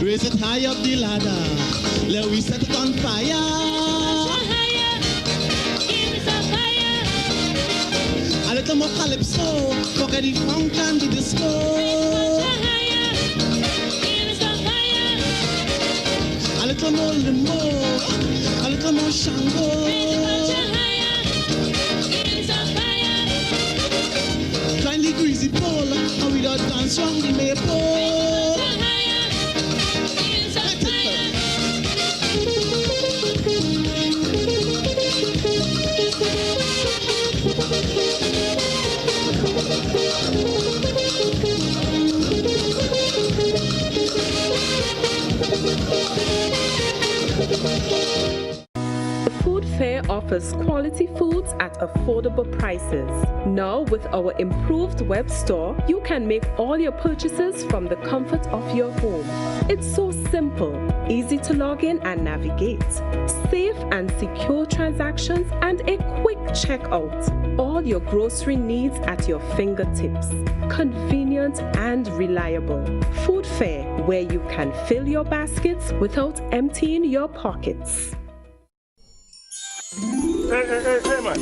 Raise it high up the ladder. Let we set it on fire. A little more calypso, forget the funk and the disco. A little more limbo, a little more shango. Kindly greasy pole, and we don't dance round the maypole. The food fair offers quality foods at affordable prices. Now, with our improved web store, you can make all your purchases from the comfort of your home. It's so simple, easy to log in and navigate, safe and secure transactions, and a quick checkout. All your grocery needs at your fingertips. Convenient and reliable. Food fair, where you can fill your baskets without emptying your pockets. Hey man.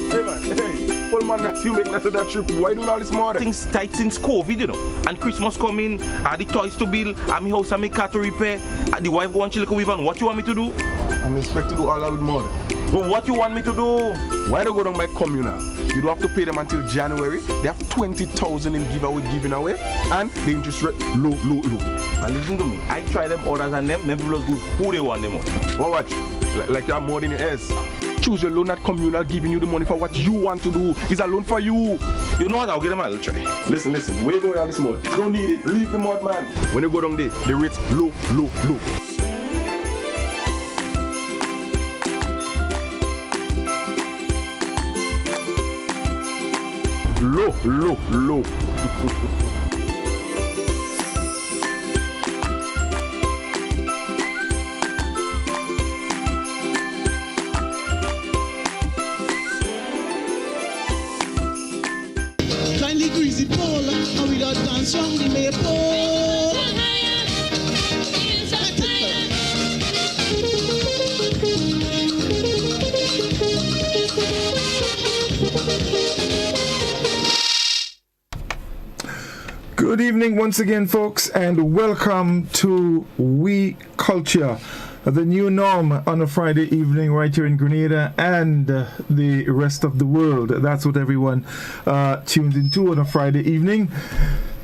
Well man, that's you make that trip. Why doing all this more? Things tight since COVID, you know. And Christmas coming, the toys to build, and my house and my car to repair, and the wife wants to live on. What you want me to do? I'm expected to do all that with more. But what you want me to do? Why don't go down my communal? You don't have to pay them until January. They have 20,000 in giving away, and the interest rate low. And listen to me, I try them orders and them never look good. Who they want them on? Well, watch, like you have more than your ears. Choose your loan at communal, giving you the money for what you want to do. It's a loan for you. You know what? I'll get them a little try. Listen. Where you going on this mud? Don't need it. Leave the mud, man. When you go down there, the rate's low. Low. Kindly greasy pole, and we don't dance round the maypole. Good evening once again, folks, and welcome to OUI Culture, the new norm on a Friday evening right here in Grenada and the rest of the world. That's what everyone tunes into on a Friday evening.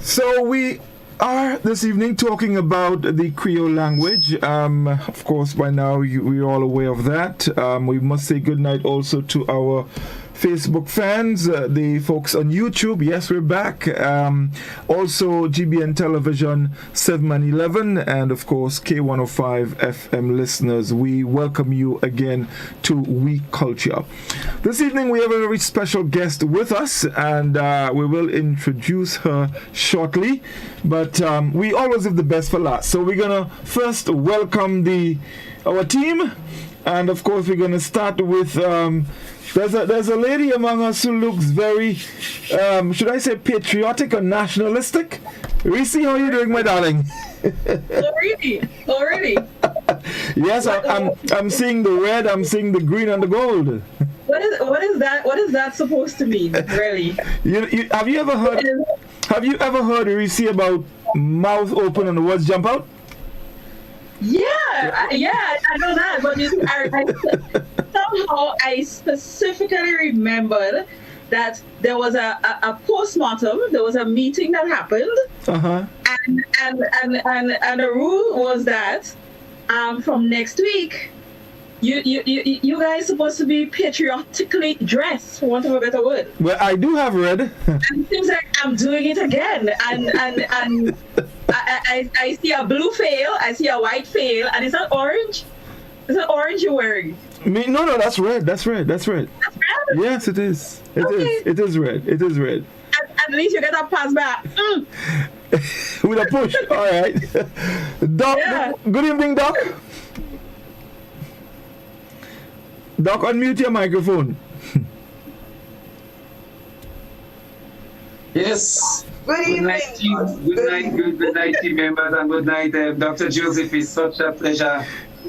So we are this evening talking about the Creole language. Of course, by now we're all aware of that. We must say good night also to our Facebook fans, the folks on YouTube. Yes, we're back. Also, GBN Television 7 and 11, and of course, K105 FM listeners. We welcome you again to OUI Culture. This evening, we have a very special guest with us, and we will introduce her shortly. But we always have the best for last. So we're gonna first welcome our team, and of course, we're gonna start with. There's a lady among us who looks very, should I say patriotic or nationalistic? Reece, how are you doing, my darling? Already. Yes, I'm seeing the red, I'm seeing the green and the gold. What is that? What is that supposed to mean, really? Have you ever heard Reece about mouth open and the words jump out? Yeah, I know that, but somehow I specifically remembered that there was a postmortem, there was a meeting that happened, and the rule was that from next week, you guys supposed to be patriotically dressed, for want of a better word. Well, I do have red. And it seems like I'm doing it again, and I see a blue veil, I see a white veil, and is that orange? Is that orange you're wearing? No, that's red. That's red. That's red? Yes, it is. Okay. It is red. At least you get a pass back. With a push. All right. Doc, yeah. Good evening, Doc. Doc, unmute your microphone. Yes. Good Good night, evening. team. Good night, team members, and good night, Dr. Joseph. It's such a pleasure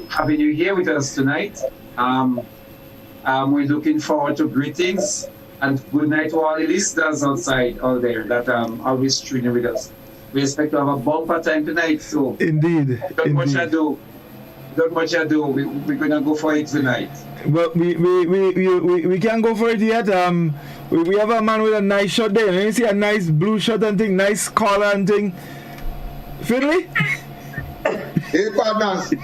having you here with us tonight. We're looking forward to greetings and good night to all the listeners outside out there that always tuning with us. We expect to have a bumper time tonight, so Indeed. Not much ado. We're gonna go for it tonight. Well, we can't go for it yet. We have a man with a nice shirt there. Let me see a nice blue shirt and thing, nice collar and thing. Finley? Hey, partners.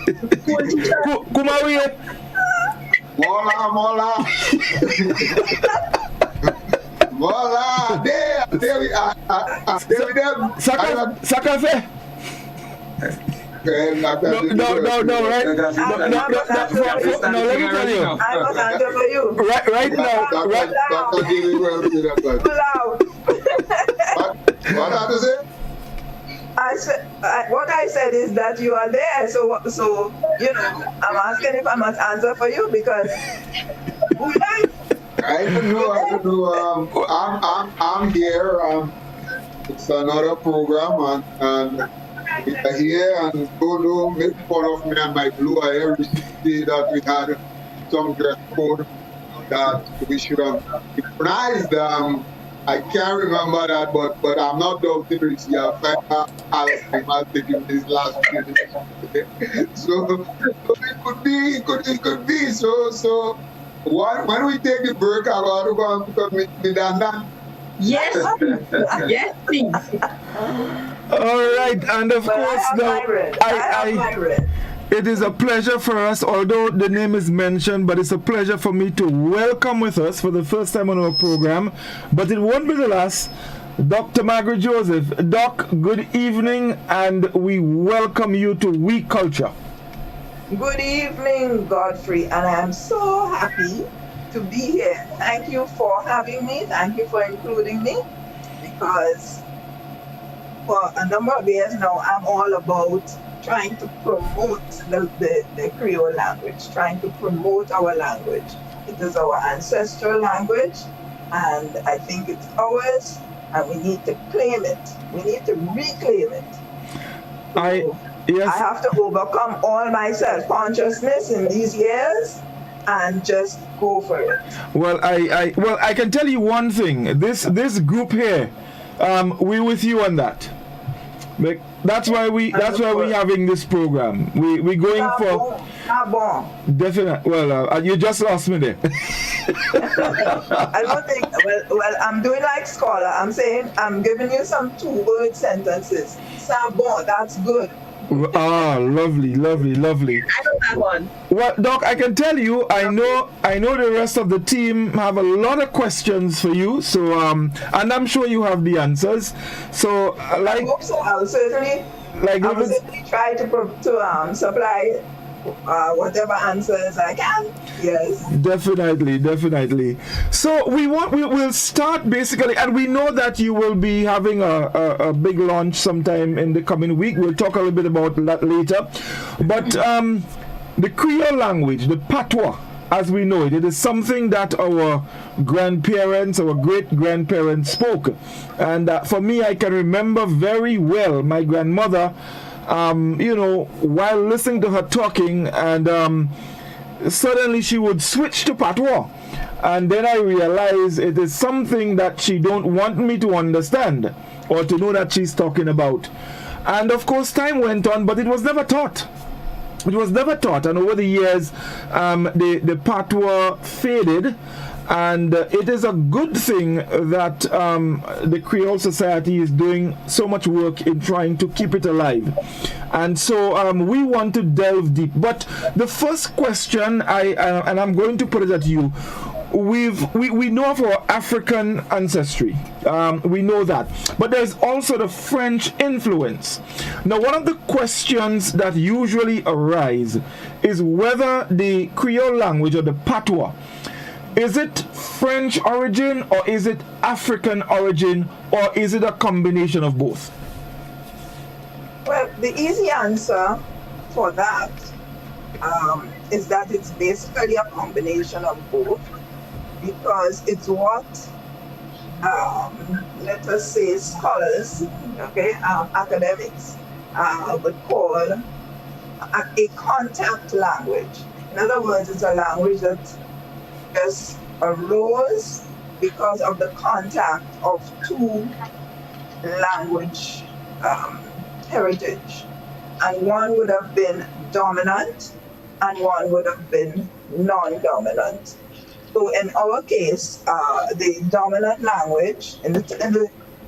Come away. Mola. Mola. There we are. There we are. Sakafe. No, right? No, let me tell you. I was answer for you. Right now. Dr. Gilly will do that. What had to say? What I said is that you are there, so I'm asking if I must answer for you because I don't know. I'm here. It's another program, and here, and don't make fun of me and my blue hair. Recently, that we had some dress code that we should have recognized. I can't remember that, but I'm not doubting it. Yeah, I'm taking this last minute. So it could be. So when we take the break, I want to go and pick up me done. Yes, yes, please. All right, and of course, now it is a pleasure for us, although the name is mentioned, but it's a pleasure for me to welcome with us for the first time on our program, but it won't be the last, Dr. Margaret Joseph. Doc, good evening, and we welcome you to We Culture. Good evening, Godfrey, and I am so happy to be here. Thank you for having me. Thank you for including me, because for a number of years now, I'm all about trying to promote the Creole language, trying to promote our language. It is our ancestral language, and I think it's ours, and we need to claim it. We need to reclaim it. I have to overcome all my self-consciousness in these years and just go for it. Well, I can tell you one thing. This group here, we're with you on that. That's why we having this program. We going for definite. Well, you just lost me there. I don't think. Well, I'm doing like scholar. I'm saying I'm giving you some 2-word sentences. Sabon, that's good. Ah, lovely. I know that one. Well, Doc, I can tell you, I know the rest of the team have a lot of questions for you. So, and I'm sure you have the answers. So, I hope so. I'll certainly try to supply whatever answers I can. Yes. Definitely. So we'll start basically, and we know that you will be having a big launch sometime in the coming week. We'll talk a little bit about that later. But the Creole language, the patois, as we know it, it is something that our grandparents, our great-grandparents spoke. And for me, I can remember very well my grandmother, while listening to her talking, and suddenly she would switch to patois, and then I realized it is something that she don't want me to understand or to know that she's talking about. And of course, time went on, but it was never taught. And over the years, the patois faded. And it is a good thing that the Creole Society is doing so much work in trying to keep it alive. And so we want to delve deep. But the first question, and I'm going to put it at you, we know of our African ancestry. We know that. But there's also the French influence. Now, one of the questions that usually arise is whether the Creole language or the patois, is it French origin, or is it African origin, or is it a combination of both? Well, the easy answer for that is that it's basically a combination of both, because it's what let us say, scholars, okay, academics, would call a contact language. In other words, it's a language that just arose because of the contact of two language heritage. And one would have been dominant and one would have been non-dominant. So in our case, the dominant language, in the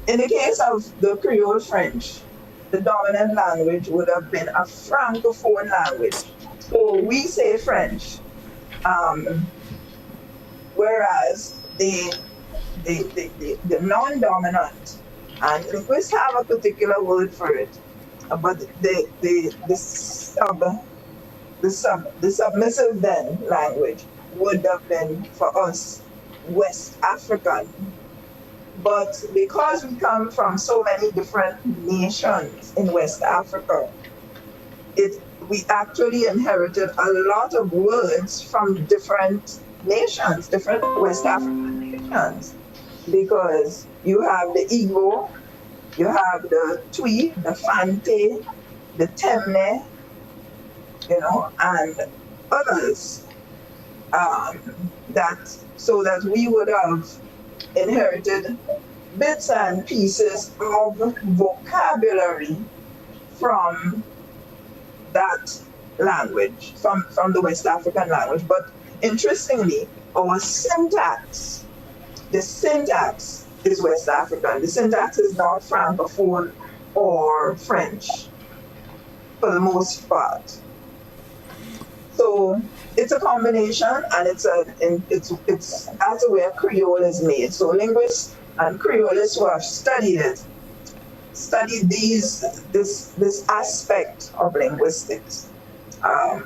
case of the Creole French, the dominant language would have been a francophone language. So we say French, whereas the non-dominant, and linguists have a particular word for it, but the submissive then language would have been for us West African. But because we come from so many different nations in West Africa, we actually inherited a lot of words from different nations, different West African nations, because you have the Igbo, you have the Twi, the Fante, the Temne, and others, so that we would have inherited bits and pieces of vocabulary from that language, from the West African language. But interestingly, our syntax, the syntax is West African. The syntax is not Francophone or French for the most part. So it's a combination, and it's as the way Creole is made. So linguists and Creolists who have studied this aspect of linguistics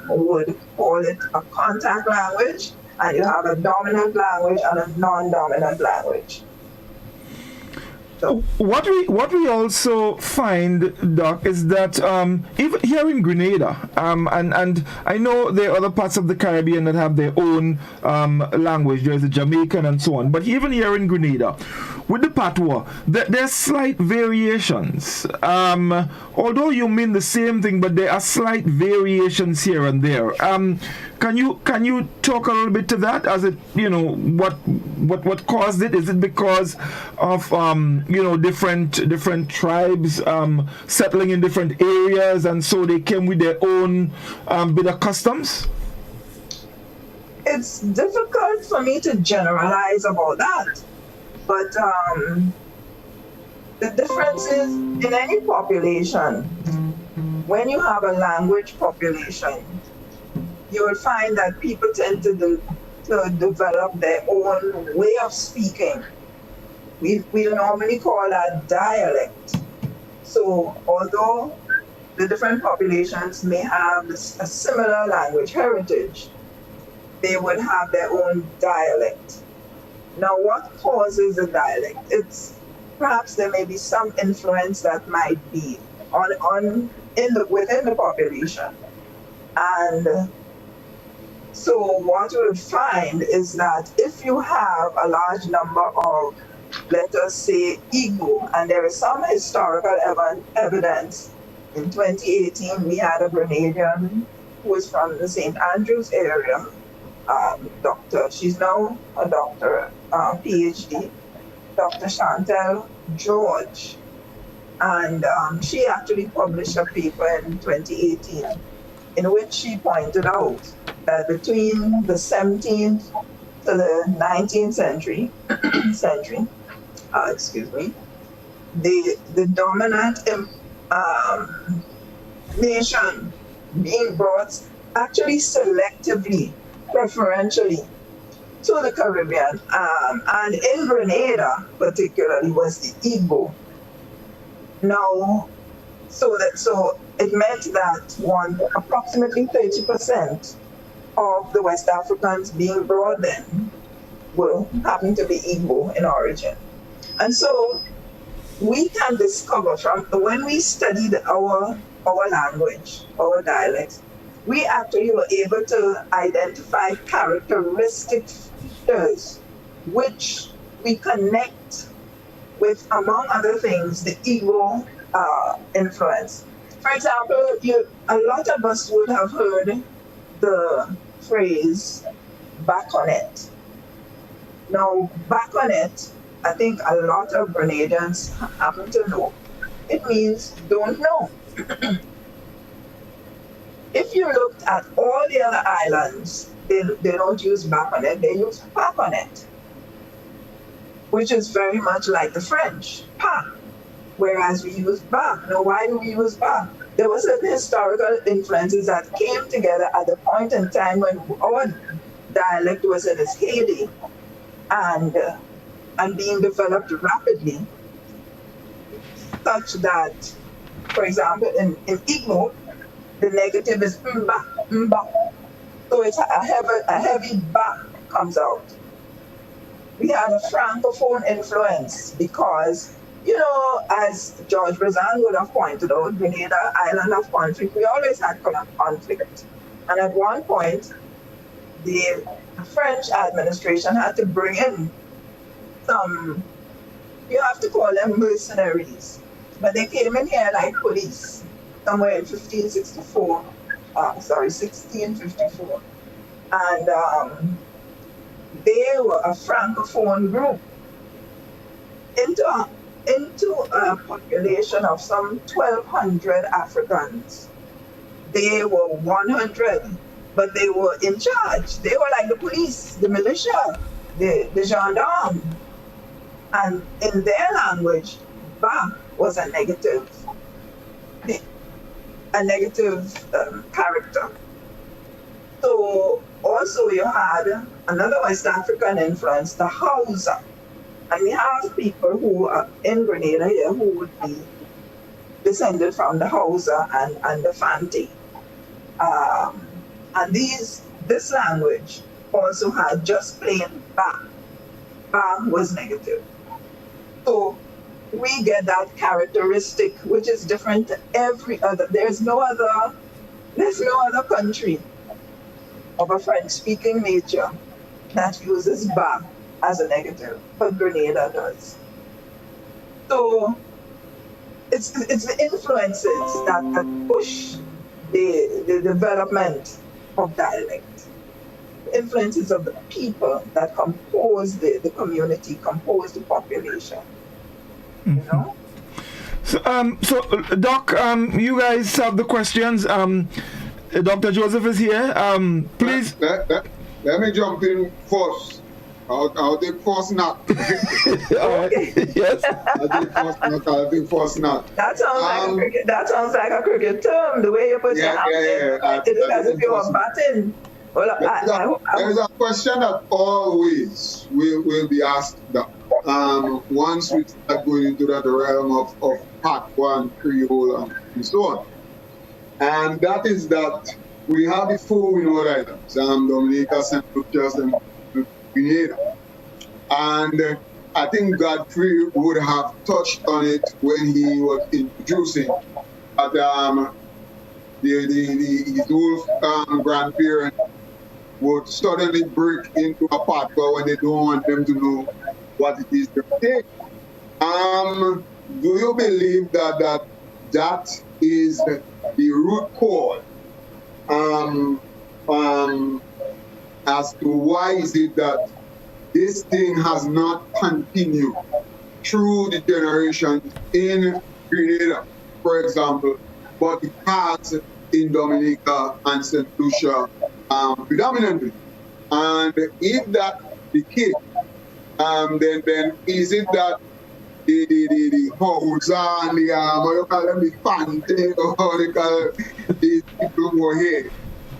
would call it a contact language, and you have a dominant language and a non-dominant language. So what we also find, Doc, is that even here in Grenada, and I know there are other parts of the Caribbean that have their own language. There's the Jamaican and so on. But even here in Grenada, with the patois, there's slight variations. Although you mean the same thing, but there are slight variations here and there. Can you talk a little bit to that? As it, what caused it? Is it because of different tribes settling in different areas, and so they came with their own bit of customs? It's difficult for me to generalize about that, but the difference is in any population, when you have a language population, you will find that people tend to develop their own way of speaking. We normally call that dialect. So although the different populations may have a similar language heritage, they would have their own dialect. Now, what causes a dialect? It's perhaps there may be some influence that might be within the population, and so what you would find is that if you have a large number of, let us say, Igbo, and there is some historical evidence. In 2018, we had a Grenadian who was from the St. Andrews area, doctor. She's now a doctor, PhD, Dr. Chantel George. And she actually published a paper in 2018 in which she pointed out that between the 17th to the 19th century, the dominant nation being brought actually selectively, preferentially to the Caribbean, and in Grenada particularly was the Igbo. Now, so it meant that approximately 30% of the West Africans being brought then will happen to be Igbo in origin. And so we can discover from when we studied our language, our dialects, we actually were able to identify characteristic features which we connect with, among other things, the Igbo influence. For example, a lot of us would have heard the phrase "back on it." Now, "back on it," I think a lot of Grenadians happen to know. It means "don't know." If you looked at all the other islands, they don't use "back on it," they use "pack on it," which is very much like the French, "pas," whereas we use "back." Now, why do we use "back"? There were certain historical influences that came together at the point in time when our dialect was in its heyday and being developed rapidly, such that, for example, in Igbo, the negative is "mba," "mba." So it's a heavy "ba" comes out. We had a Francophone influence because, you know, as George Brazan would have pointed out, Grenada, island of conflict, we always had conflict. And at one point, the French administration had to bring in some, you have to call them mercenaries, but they came in here like police somewhere in 1654. And they were a Francophone group into a population of some 1,200 Africans. They were 100, but they were in charge. They were like the police, the militia, the gendarme. And in their language, "ba" was a negative character. So also you had another West African influence, the Hausa. And we have people who are in Grenada here who would be descended from the Hausa and the Fanti. And this language also had just plain "ba." "Ba" was negative. So we get that characteristic, which is different to every other. There's no other country of a French-speaking nature that uses "ba" as a negative, but Grenada does. So it's the influences that push the development of dialect. The influences of the people that compose the community, compose the population. You know? So Doc, you guys have the questions. Dr. Joseph is here. Please. Let me jump in first. I'll take first knock. All right. Yes. I'll take first knock. That sounds like a cricket term. The way you put your hand in, it is as if you were batting. Well, there's a question that always will be asked. Once we start going into that realm of Patois and Creole and so on, and that is that we have the four Windward Islands, Dominica, St. Lucia, and Grenada. And I think Godfrey would have touched on it when he was introducing that his old grandparents would suddenly break into a patois when they don't want them to know what it is they're saying. Do you believe that is the root cause as to why is it that this thing has not continued through the generations in Grenada, for example, but it has in Dominica and St. Lucia predominantly? And if that's the case, then is it that the Hausa and what you call them, the Fanti, or they call these people who are here,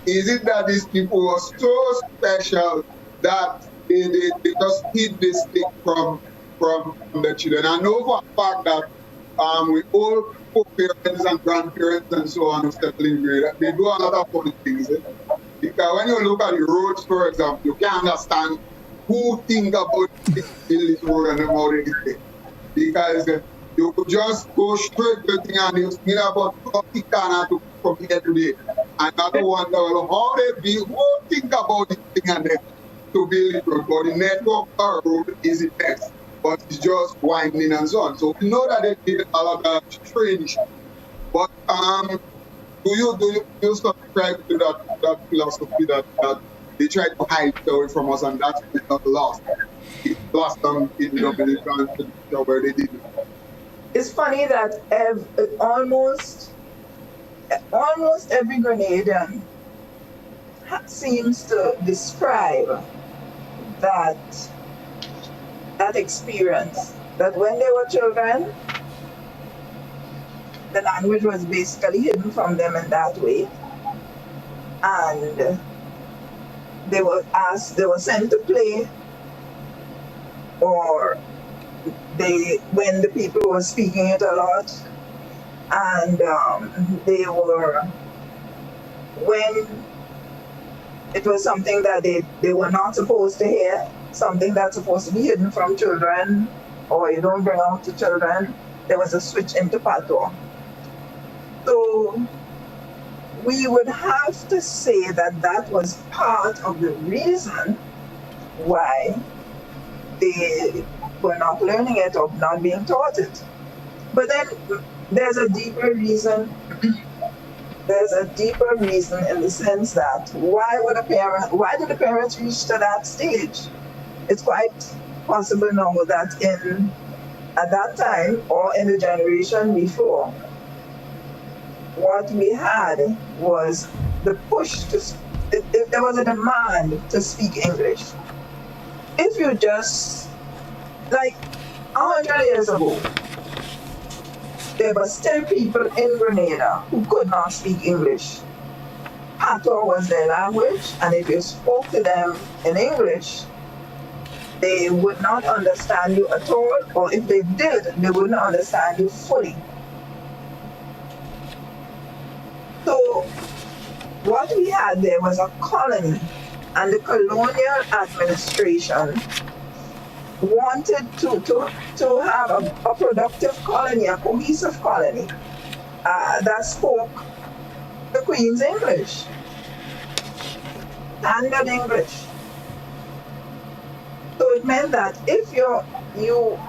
is it that these people were so special that they just hid this thing from the children? I know for a fact that with all parents and grandparents and so on who settle in Grenada, they do a lot of funny things. Because when you look at the roads, for example, you can't understand who think about this road and how they did. Because you could just go straight to the thing and you need about 40 cars to come here today. And not wonder how they build, who think about this thing and then to build it road. But the network of our road is the best. but it's just winding and so on. So we know that they did a lot of training. But do you subscribe to that philosophy that they try to hide it away from us, and that's not lost? It lost them in Dominican where they did it. It's funny that almost every Grenadian seems to describe that experience, that when they were children, the language was basically hidden from them in that way, and they were sent to play, or when the people were speaking it a lot, and when it was something that they were not supposed to hear, something that's supposed to be hidden from children, or you don't bring out to children, there was a switch into patois. So we would have to say that was part of the reason why they were not learning it or not being taught it. But then there's a deeper reason. There's a deeper reason in the sense that why did the parents reach to that stage? It's quite possible now that at that time or in the generation before, what we had was the push there was a demand to speak English. If you just, like 100 years ago, there were still people in Grenada who could not speak English. Patois was their language, and if you spoke to them in English, they would not understand you at all, or if they did, they would not understand you fully. So what we had there was a colony, and the colonial administration wanted to have a productive colony, a cohesive colony that spoke the Queen's English, standard English. So it meant that if you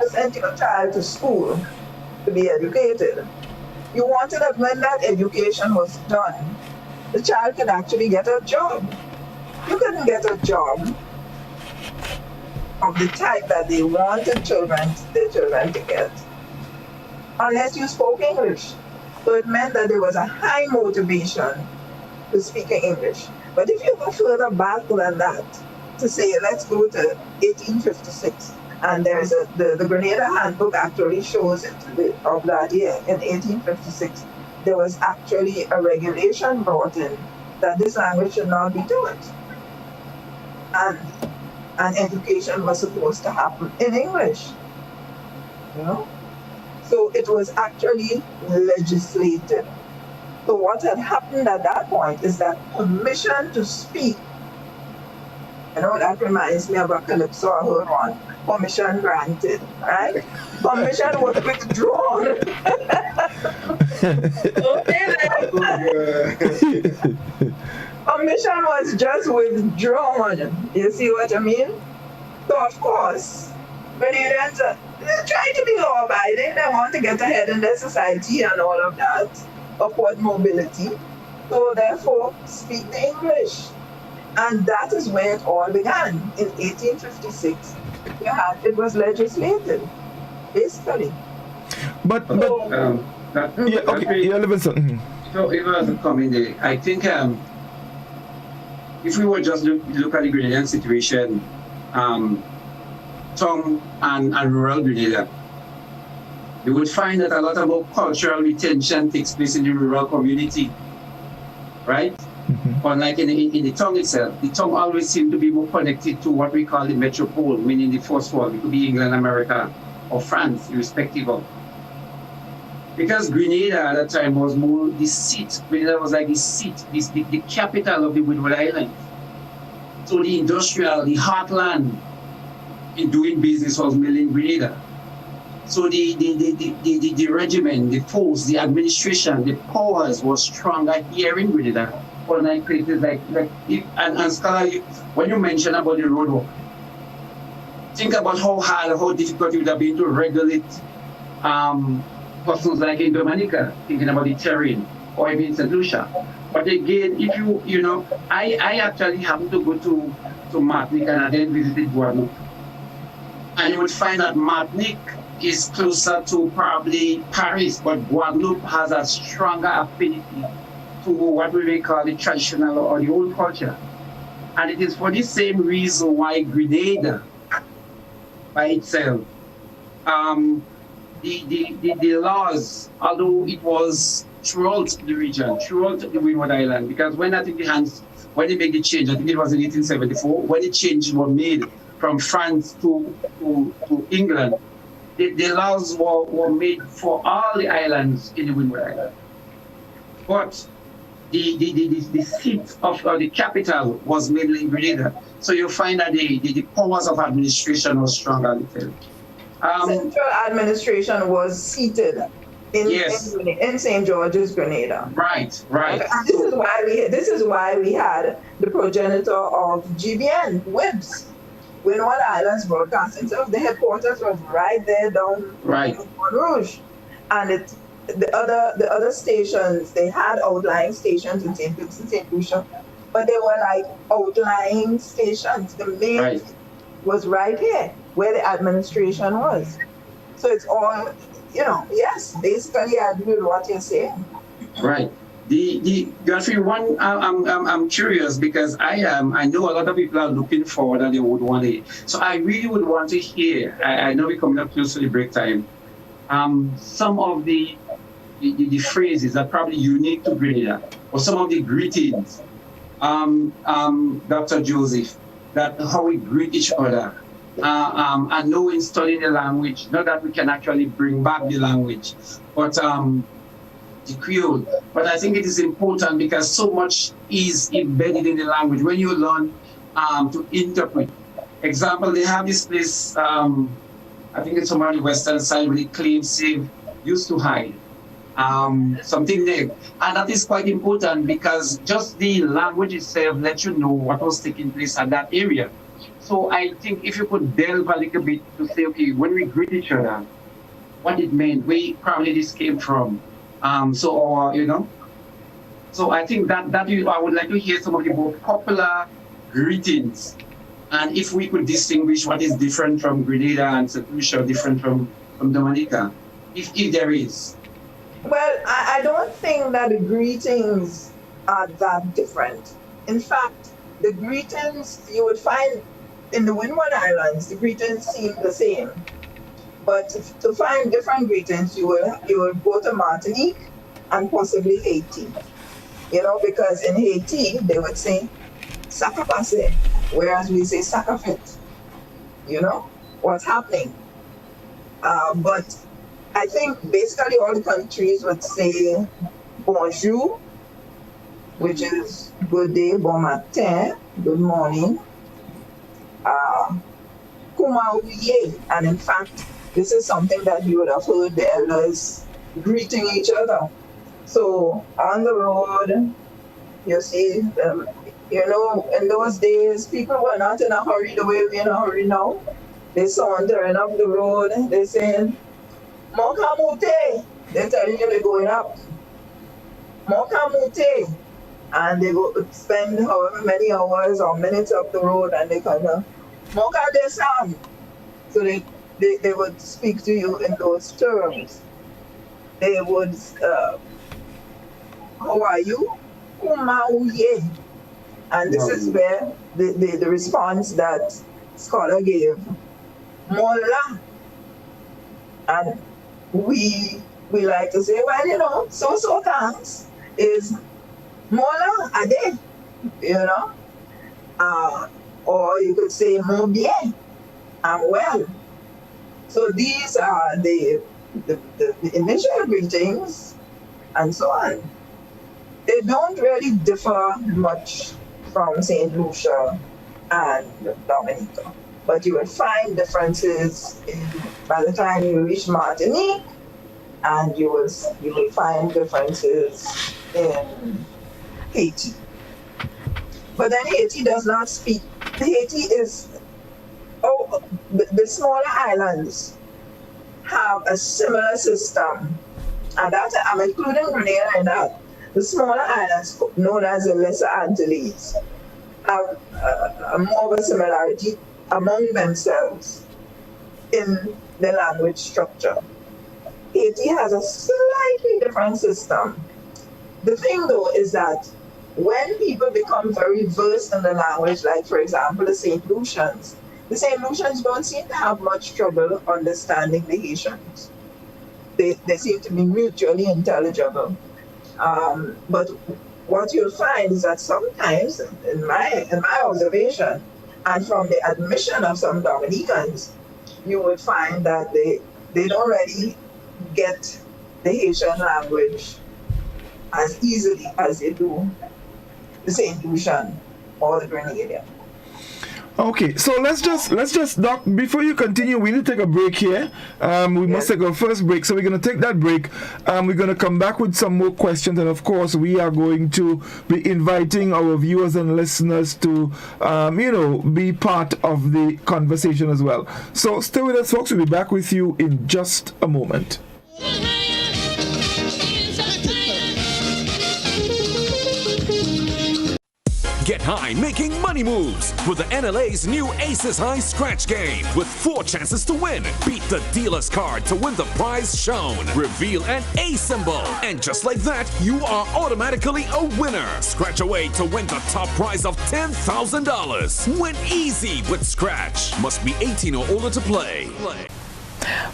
sent your child to school to be educated, you wanted that when that education was done, the child could actually get a job. You couldn't get a job of the type that they wanted their children to get unless you spoke English. So it meant that there was a high motivation to speak English. But if you go further back than that, to say, let's go to 1856, and there's the Grenada Handbook actually shows it of that year. In 1856, there was actually a regulation brought in that this language should not be taught. And education was supposed to happen in English. You know? So it was actually legislated. So what had happened at that point is that permission to speak, that reminds me of a calypso I heard one. Permission granted, right? Permission was withdrawn. Permission was just withdrawn. You see what I mean? So of course, Grenadians they try to be law-abiding. They want to get ahead in their society and all of that, upward mobility. So therefore, speak the English. And that is where it all began. In 1856, it was legislated, basically. Livingston. So if I was to come in there, I think if we were just look at the Grenadian situation, town and rural Grenada, you would find that a lot of cultural retention takes place in the rural community, right? Mm-hmm. Unlike in the town itself, the town always seems to be more connected to what we call the metropole, meaning the first world. It could be England, America, or France, irrespective of. Because Grenada at that time was more the seat. Grenada was like the seat, the capital of the Windward Islands. So the industrial, the heartland in doing business was mainly in Grenada. So the regiment, the force, the administration, the powers was stronger here in Grenada. Unlike places and Scholar, when you mention about the roadwork, think about how hard, how difficult it would have been to regulate persons like in Dominica, thinking about the terrain, or even in St. Lucia. But again, if you know, I actually happened to go to Martinique and I then visited Guadeloupe. And you would find that Martinique is closer to probably Paris, but Guadeloupe has a stronger affinity to what we may call the traditional or the old culture. And it is for the same reason why Grenada, by itself, the laws, although it was throughout the region, throughout the Windward Island, because when I think when they made the change, I think it was in 1874, when the changes were made from France to England, the laws were made for all the islands in the Windward Island. But the seat of the capital was mainly in Grenada. So you find that the powers of administration were stronger. Central administration was seated in St. George's, Grenada. Right. And this is why we had the progenitor of GBN, WIBS, Windward Islands Broadcasting. So the headquarters was right there down in Port Rouge, and the other stations, they had outlying stations in St. Luke's and St. Lucia, but they were like outlying stations. The main was right here where the administration was. So it's all, yes, basically I agree with what you're saying. Right. The Godfrey, one, I'm curious because I know a lot of people are looking forward and they would want to. So I really would want to hear. I know we're coming up close to the break time. Some of the phrases that are probably unique to Grenada, or some of the greetings, Dr. Joseph, that how we greet each other. I know in studying the language, not that we can actually bring back the language, but the Creole. But I think it is important because so much is embedded in the language when you learn to interpret. Example, they have this place, I think it's somewhere on the western side where the claim save used to hide. Something there. And that is quite important because just the language itself lets you know what was taking place at that area. So I think if you could delve a little bit to say, okay, when we greet each other, what it meant, where probably this came from. So I think that I would like to hear some of the more popular greetings. And if we could distinguish what is different from Grenada and St. Lucia, different from Dominica, if there is. Well, I don't think that the greetings are that different. In fact, the greetings you would find in the Windward Islands, the greetings seem the same. But to find different greetings, you will go to Martinique and possibly Haiti. Because in Haiti, they would say, "Saka passe," whereas we say "Saka fit." What's happening. But I think basically all the countries would say bonjour, which is good day, bon matin, good morning. Comment oublier, and in fact, this is something that you would have heard the elders greeting each other. So on the road, you see, in those days, people were not in a hurry the way we're in a hurry now. They sauntering up the road, they saying, "Mokamute," they're telling you they're going up. "Mokamute," and they go spend however many hours or minutes up the road, and they kind of "Moka desan." So they would speak to you in those terms. They would, "How are you?" "Kumauye." And this is where the response that scholar gave, "Mola." And we like to say, well, so thanks is "Mola ade," or you could say "Mon bien," "I'm well." So these are the initial greetings and so on. They don't really differ much from St. Lucia and Dominica, but you will find differences by the time you reach Martinique, and you will find differences in Haiti. But then Haiti does not speak. Haiti is, the smaller islands have a similar system, and that I'm including Grenada in that. The smaller islands, known as the Lesser Antilles, have more of a similarity among themselves in the language structure. Haiti has a slightly different system. The thing, though, is that when people become very versed in the language, like, for example, the St. Lucians don't seem to have much trouble understanding the Haitians. They seem to be mutually intelligible. But what you'll find is that sometimes, in my observation, and from the admission of some Dominicans, you would find that they don't really get the Haitian language as easily as they do the St. Lucian or the Grenadian. Okay, so let's just Doc, before you continue, we need to take a break here. We must take our first break, so we're going to take that break. We're going to come back with some more questions, and of course we are going to be inviting our viewers and listeners to be part of the conversation as well. So stay with us, folks. We'll be back with you in just a moment. Get high making money moves with the NLA's new Aces High Scratch game with 4 chances to win. Beat the dealer's card to win the prize shown. Reveal an A symbol. And just like that, you are automatically a winner. Scratch away to win the top prize of $10,000. Win easy with Scratch. Must be 18 or older to play.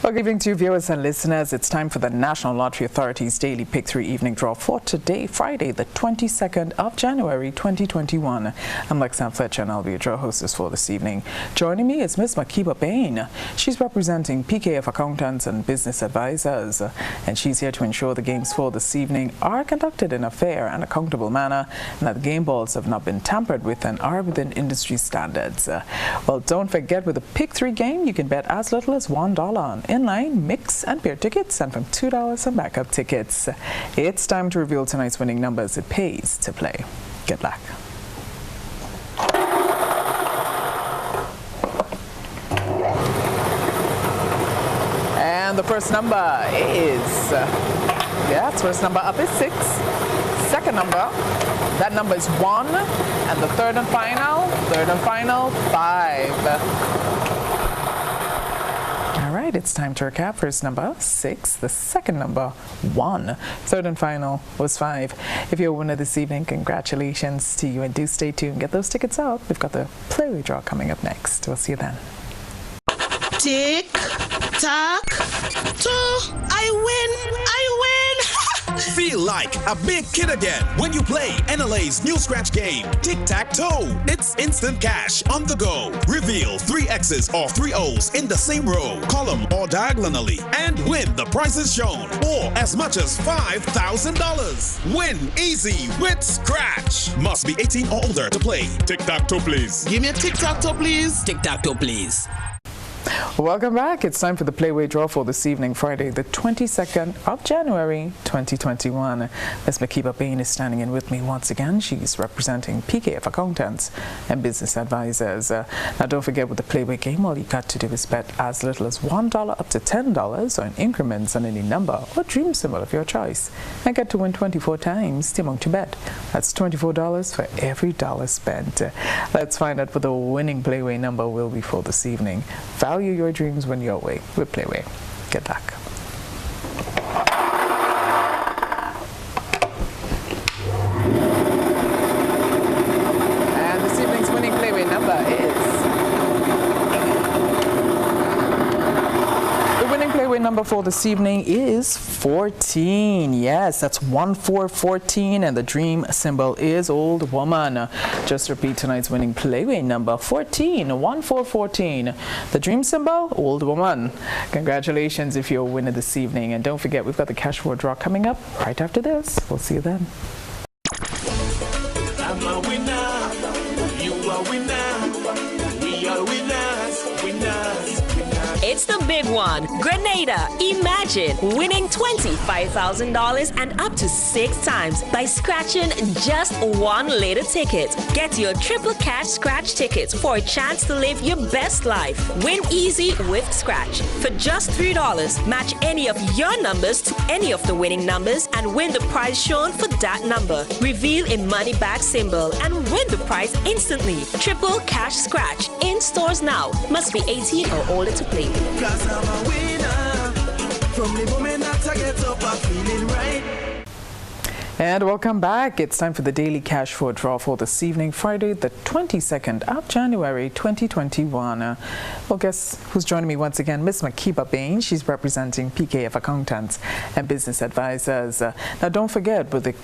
Well, good evening to you viewers and listeners. It's time for the National Lottery Authority's daily Pick 3 evening draw for today, Friday, the 22nd of January, 2021. I'm Lexan Fletcher, and I'll be your draw hostess for this evening. Joining me is Miss Makiba Bain. She's representing PKF Accountants and Business Advisors, and she's here to ensure the games for this evening are conducted in a fair and accountable manner, and that the game balls have not been tampered with and are within industry standards. Well, don't forget, with the Pick 3 game, you can bet as little as $1 on inline, mix, and pair tickets, and from $2 on backup tickets. It's time to reveal tonight's winning numbers. It pays to play. Good luck. And the first number is, first number up is 6. Second number, that number is 1. And the third and final, 5. All right, it's time to recap. First number, 6. The second number, 1. Third and final was 5. If you're a winner this evening, congratulations to you, and do stay tuned. Get those tickets out. We've got the Play draw coming up next. We'll see you then. Tick, tock, toe, I win. Feel like a big kid again when you play NLA's new scratch game, Tic-Tac-Toe. It's instant cash on the go. Reveal 3 X's or 3 O's in the same row, column, or diagonally, and win the prizes shown, or as much as $5,000. Win easy with Scratch. Must be 18 or older to play. Tic-Tac-Toe, please. Give me a tic-tac-toe, please. Tic-Tac-Toe, please. Welcome back. It's time for the Playway draw for this evening, Friday, the 22nd of January, 2021. Ms. Makiba Bain is standing in with me once again. She's representing PKF Accountants and Business Advisors. Now, don't forget, with the Playway game, all you got to do is bet as little as $1 up to $10 on increments on any number or dream symbol of your choice, and get to win 24 times the amount you bet. That's $24 for every dollar spent. Let's find out what the winning Playway number will be for this evening. Value your dreams when your way with Playway. Good luck. And this evening's winning Playway number is... The winning Playway number for this evening is 14. Yes, that's 1414, and the dream symbol is Old Woman. Just repeat tonight's winning Playway number, 14. The dream symbol, Old Woman. Congratulations if you're a winner this evening. And don't forget, we've got the cash for draw coming up right after this. We'll see you then. I'm a winner. You are winner. We are winners. It's the big won. Grenada, imagine winning $25,000 and up to 6 times by scratching just one lotto ticket. Get your triple cash scratch tickets for a chance to live your best life. Win easy with Scratch. For just $3, match any of your numbers to any of the winning numbers and win the prize shown for that number. Reveal a money back symbol and win the prize instantly. Triple cash scratch in stores now. Must be 18 or older to play. Cause I'm a winner. From the moment that I get up, I'm feeling right. And welcome back. It's time for the Daily Cash for draw for this evening, Friday, the 22nd of January, 2021. Well, guess who's joining me once again? Miss Makiba Bain. She's representing PKF Accountants and Business Advisors. Now, don't forget, with the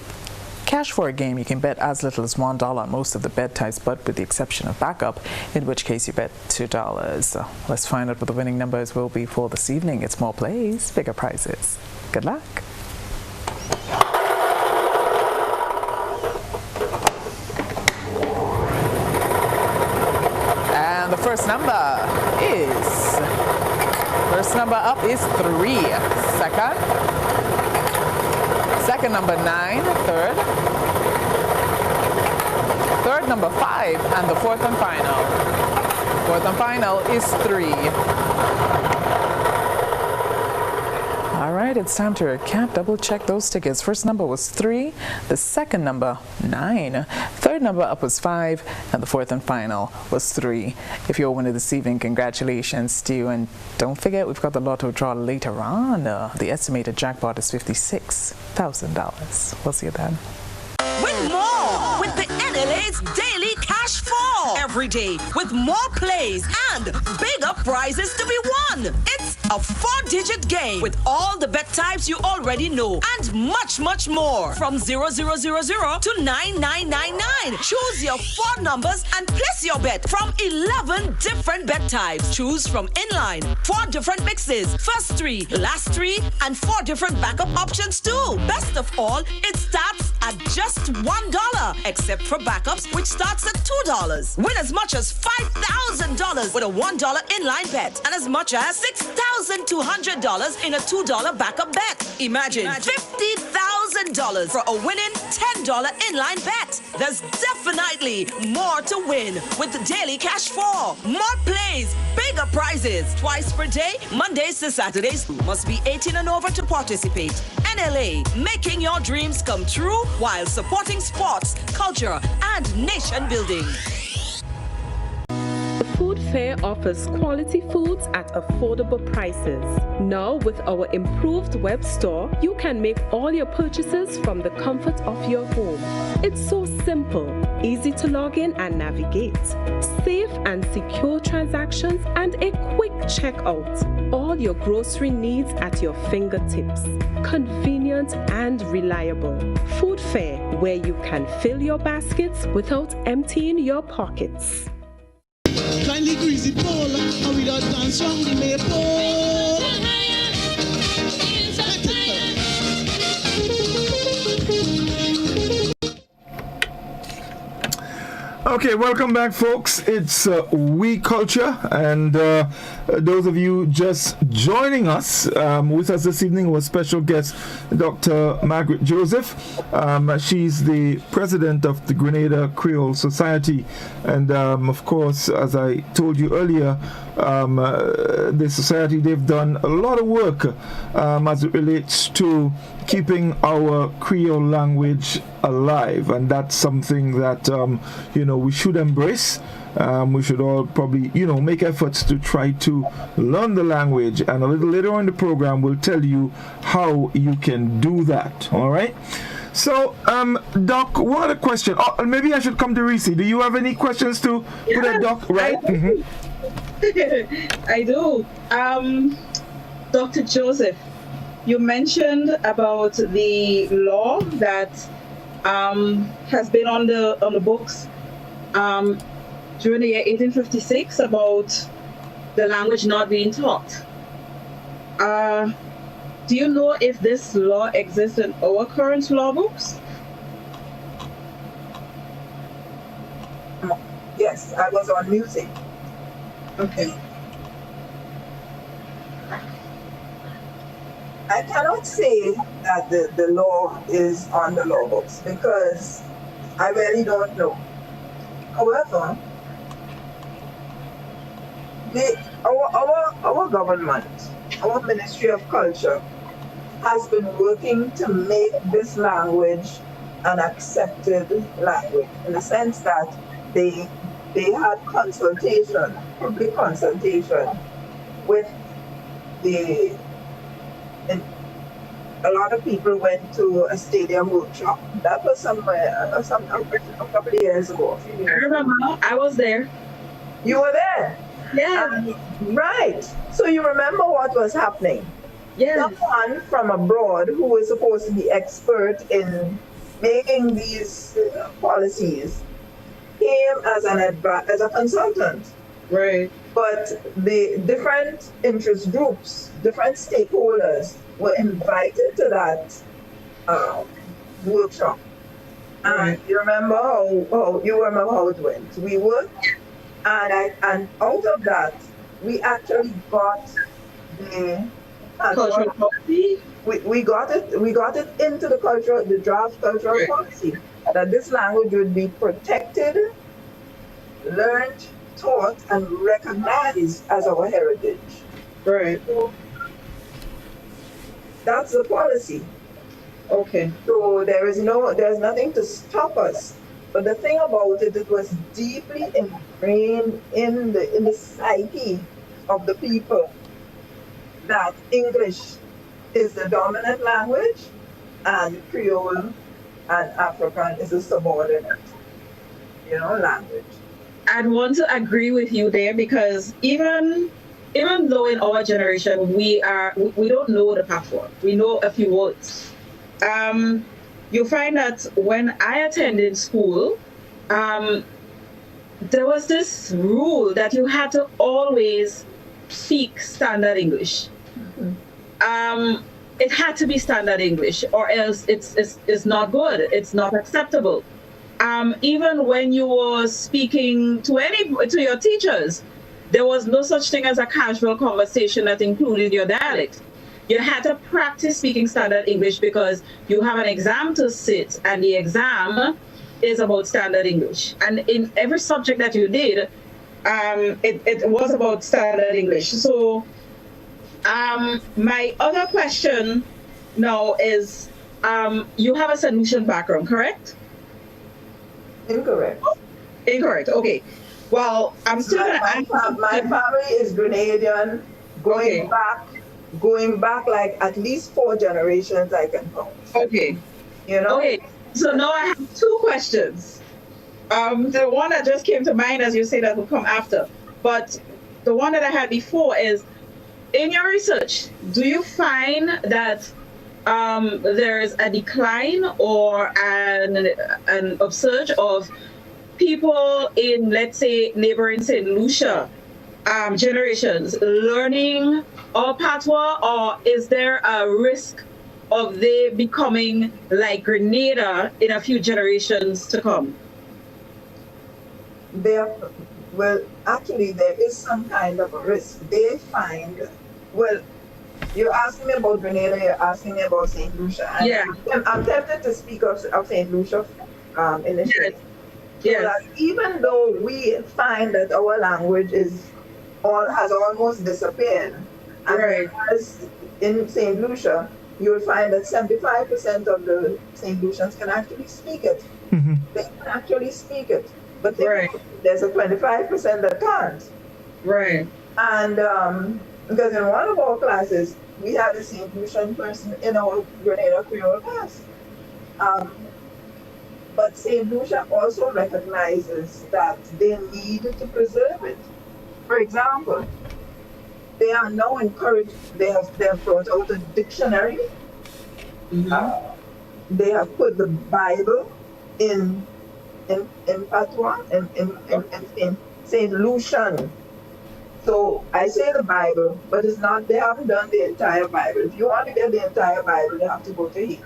Cash for a game, you can bet as little as $1 on most of the bet types, but with the exception of backup, in which case you bet $2. Let's find out what the winning numbers will be for this evening. It's more plays, bigger prizes. Good luck. And the first number up is 3. Second number 9, third number 5, and the fourth and final is 3. All right, it's time to recap, double check those tickets. First number was 3, the second number 9, third number up was 5, and the fourth and final was 3. If you're a winner this evening, congratulations to you. And don't forget, we've got the lotto draw later on. The estimated jackpot is $56,000. We'll see you then. Win more with the NLA's Daily Cash 4 every day with more plays and bigger prizes to be won. It's a 4-digit game with all the bet types you already know and much, much more. From 0000 to 9999. Choose your 4 numbers and place your bet from 11 different bet types. Choose from inline, 4 different mixes, first 3, last 3, and 4 different backup options too. Best of all, it starts at just $1, except for backups, which starts at $2. Win as much as $5,000 with a $1 inline bet and as much as $6,200 in a $2 backup bet. Imagine $50,000 for a winning $10 inline bet. There's definitely more to win with the Daily Cash 4. More plays, bigger prizes, twice per day, Mondays to Saturdays. Must be 18 and over to participate. NLA, making your dreams come true while supporting sports, culture, and nation building. The Food Fair offers quality foods at affordable prices. Now, with our improved web store, you can make all your purchases from the comfort of your home. It's so simple, easy to log in and navigate, safe and secure transactions, and a quick checkout. All your grocery needs at your fingertips. Convenient and reliable. Food Fair, where you can fill your baskets without emptying your pockets. Kindly greasy pole, and we don't dance round the maypole. Okay, welcome back, folks. It's We Culture, and those of you just joining us, with us this evening was special guest Dr. Maguerite Joseph. She's the president of the Grenada Creole Society, and of course, as I told you earlier, the society, they've done a lot of work as it relates to keeping our Creole language alive, and that's something that we should embrace. We should all probably make efforts to try to learn the language, and a little later on in the program we'll tell you how you can do that. All right, so Doc, one other question. Maybe I should come to Reece. Do you have any questions to put at Doc? Right. I do. Dr. Joseph, you mentioned about the law that has been on the books during the year 1856 about the language not being taught. Do you know if this law exists in our current law books? Yes, I was on music. Okay. I cannot say that the law is on the law books because I really don't know. However, our government, our Ministry of Culture, has been working to make this language an accepted language in the sense that they had consultation, public consultation with a lot of people went to a stadium workshop. That was a couple of years ago. I remember. I was there. You were there? Yeah. Right. So you remember what was happening? Yeah. Someone from abroad who was supposed to be expert in making these policies came as as a consultant. Right. But the different interest groups, different stakeholders were invited to that workshop. And you remember how it went. We worked, and out of that, we actually got the cultural policy. We got it into the draft cultural policy that this language would be protected, learned, taught, and recognized as our heritage. Right. So that's the policy. Okay. So there's nothing to stop us. But the thing about it, it was deeply ingrained in the psyche of the people that English is the dominant language and Creole and African is a subordinate, language. I'd want to agree with you there because even though in our generation we don't know the patois, we know a few words. You find that when I attended school, there was this rule that you had to always speak standard English. Mm-hmm. It had to be standard English, or else it's not good. It's not acceptable. Even when you were speaking to your teachers, there was no such thing as a casual conversation that included your dialect. You had to practice speaking standard English because you have an exam to sit, and the exam is about standard English. And in every subject that you did, it was about standard English. So my other question now is, you have a solution background, correct? Incorrect. Incorrect. Okay. Well, I'm still gonna ask. My family is Grenadian, going back like at least 4 generations I can count. Okay. Okay. So now I have 2 questions. The one that just came to mind, as you say, that will come after. But the one that I had before is, in your research, do you find that there's a decline or an upsurge of people in, let's say, neighboring St. Lucia generations learning our patois, or is there a risk of they becoming like Grenada in a few generations to come? Well, actually, there is some kind of a risk. They find, well, you're asking me about Grenada, you're asking me about St. Lucia. And yeah. I'm tempted to speak of St. Lucia initially. Yes. So that even though we find that our language has almost disappeared, and as in St. Lucia, you'll find that 75% of the St. Lucians can actually speak it. Mm-hmm. They can actually speak it. But there's a 25% that can't. Right. And because in one of our classes, we had a St. Lucian person in our Grenada Creole class. But St. Lucia also recognizes that they need to preserve it. For example, they are now encouraged, they have brought out a dictionary. Mm-hmm. They have put the Bible in patois, in St. Lucian. So I say the Bible, but it's not, they haven't done the entire Bible. If you want to get the entire Bible, you have to go to Haiti.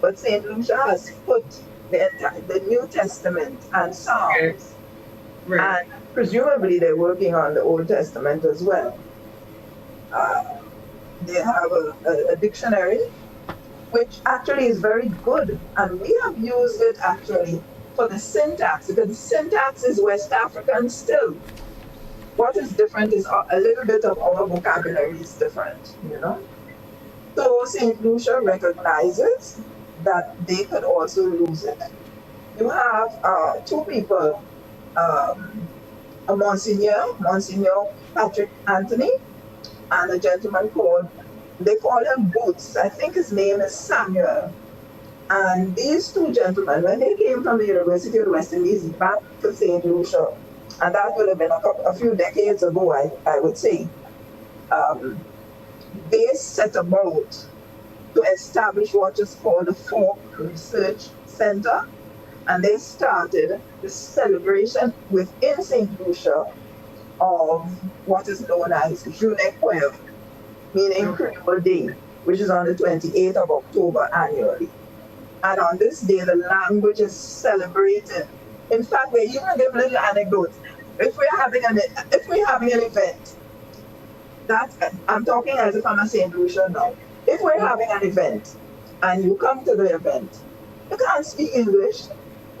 But St. Lucia has put the New Testament and Psalms. Right. And presumably they're working on the Old Testament as well. they have a dictionary, which actually is very good. And we have used it actually for the syntax, because the syntax is West African still. What is different is a little bit of our vocabulary is different, you know? So St. Lucia recognizes that they could also lose it. You have two people, a Monsignor Patrick Anthony, and a gentleman called, they call him Boots. I think his name is Samuel. And these two gentlemen, when they came from the University of the West Indies back to St. Lucia, and that would have been a few decades ago, I would say, they set about to establish what is called the Folk Research Center, and they started the celebration within St. Lucia of what is known as Journée Creole, meaning Creole Day, which is on the 28th of October annually. And on this day, the language is celebrated. In fact, we even give little anecdotes. If we're having an event, I'm talking as if I'm a St. Lucia now. If we're having an event and you come to the event, you can't speak English.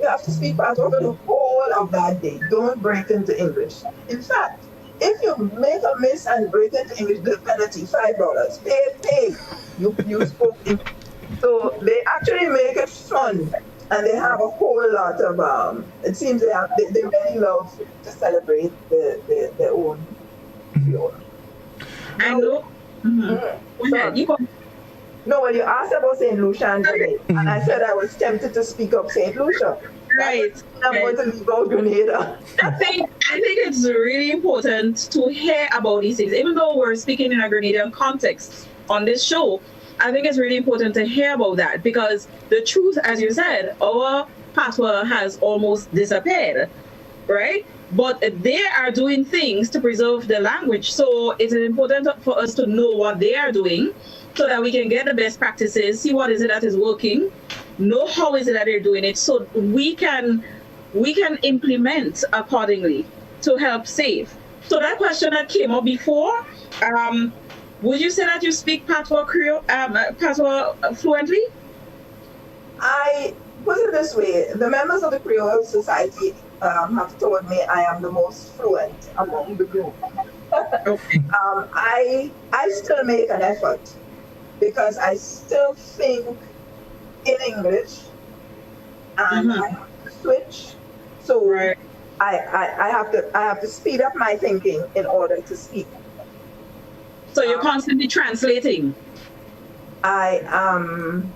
You have to speak Patois the whole of that day. Don't break into English. In fact, if you make a miss and break into English, the penalty $5. Pay. You spoke English. So they actually make it fun, and they have a whole lot of. It seems they really love to celebrate their own. I know. No, when you asked about St. Lucia and Grenada, and I said I was tempted to speak up St. Lucia. Right. I'm going to leave out Grenada. I think it's really important to hear about these things. Even though we're speaking in a Grenadian context on this show, I think it's really important to hear about that, because the truth, as you said, our patois has almost disappeared, right? But they are doing things to preserve the language. So it's important for us to know what they are doing so that we can get the best practices, see what is it that is working, know how is it that they're doing it, so we can implement accordingly to help save. So that question that came up before, would you say that you speak Patois Creole, Patois fluently? I put it this way: the members of the Creole Society have told me I am the most fluent among the group. Okay. I still make an effort because I still think in English, and I have to switch. So right. I have to speed up my thinking in order to speak. So you're constantly translating? I am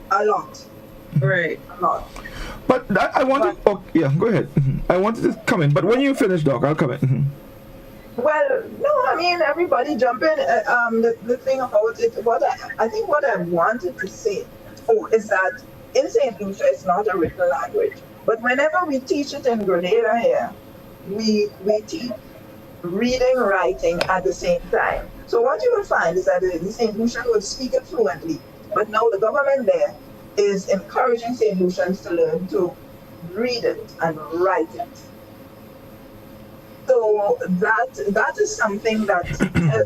a lot. Right. A lot. But I wanted, yeah, go ahead. I wanted to come in, but when you finish, Doc, I'll come in. Well, no, I mean, everybody jump in. The thing about it, I think what I wanted to say is that in St. Lucia, it's not a written language. But whenever we teach it in Grenada here, we teach reading, writing at the same time. So what you will find is that the St. Lucian will speak it fluently, but now the government there is encouraging St. Lucians to learn to read it and write it. So that is something that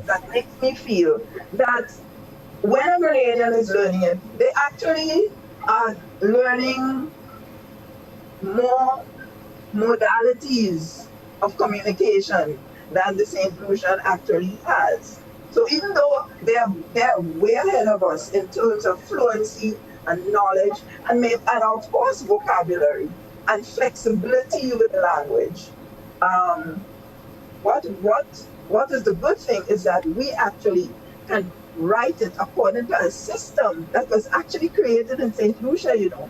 that makes me feel that when a Grenadian is learning it, they actually are learning more modalities of communication than the St. Lucian actually has. So even though they're way ahead of us in terms of fluency and knowledge and of course vocabulary and flexibility with language, what is the good thing is that we actually can write it according to a system that was actually created in St. Lucia, you know,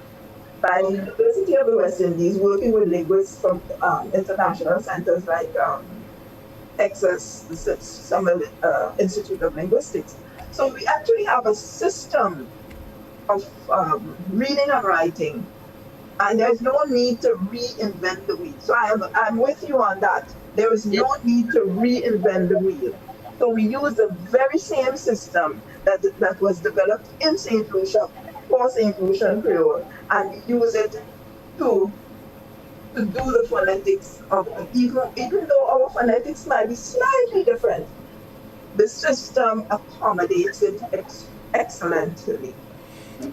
by the University of the West Indies, working with linguists from international centers like Texas, the Summer Institute of Linguistics. So we actually have a system of reading and writing, and there's no need to reinvent the wheel. So I'm with you on that. There is no need to reinvent the wheel. So we use the very same system that was developed in St. Lucia for St. Lucian Creole, and we use it to do the phonetics of even though our phonetics might be slightly different, the system accommodates it excellently.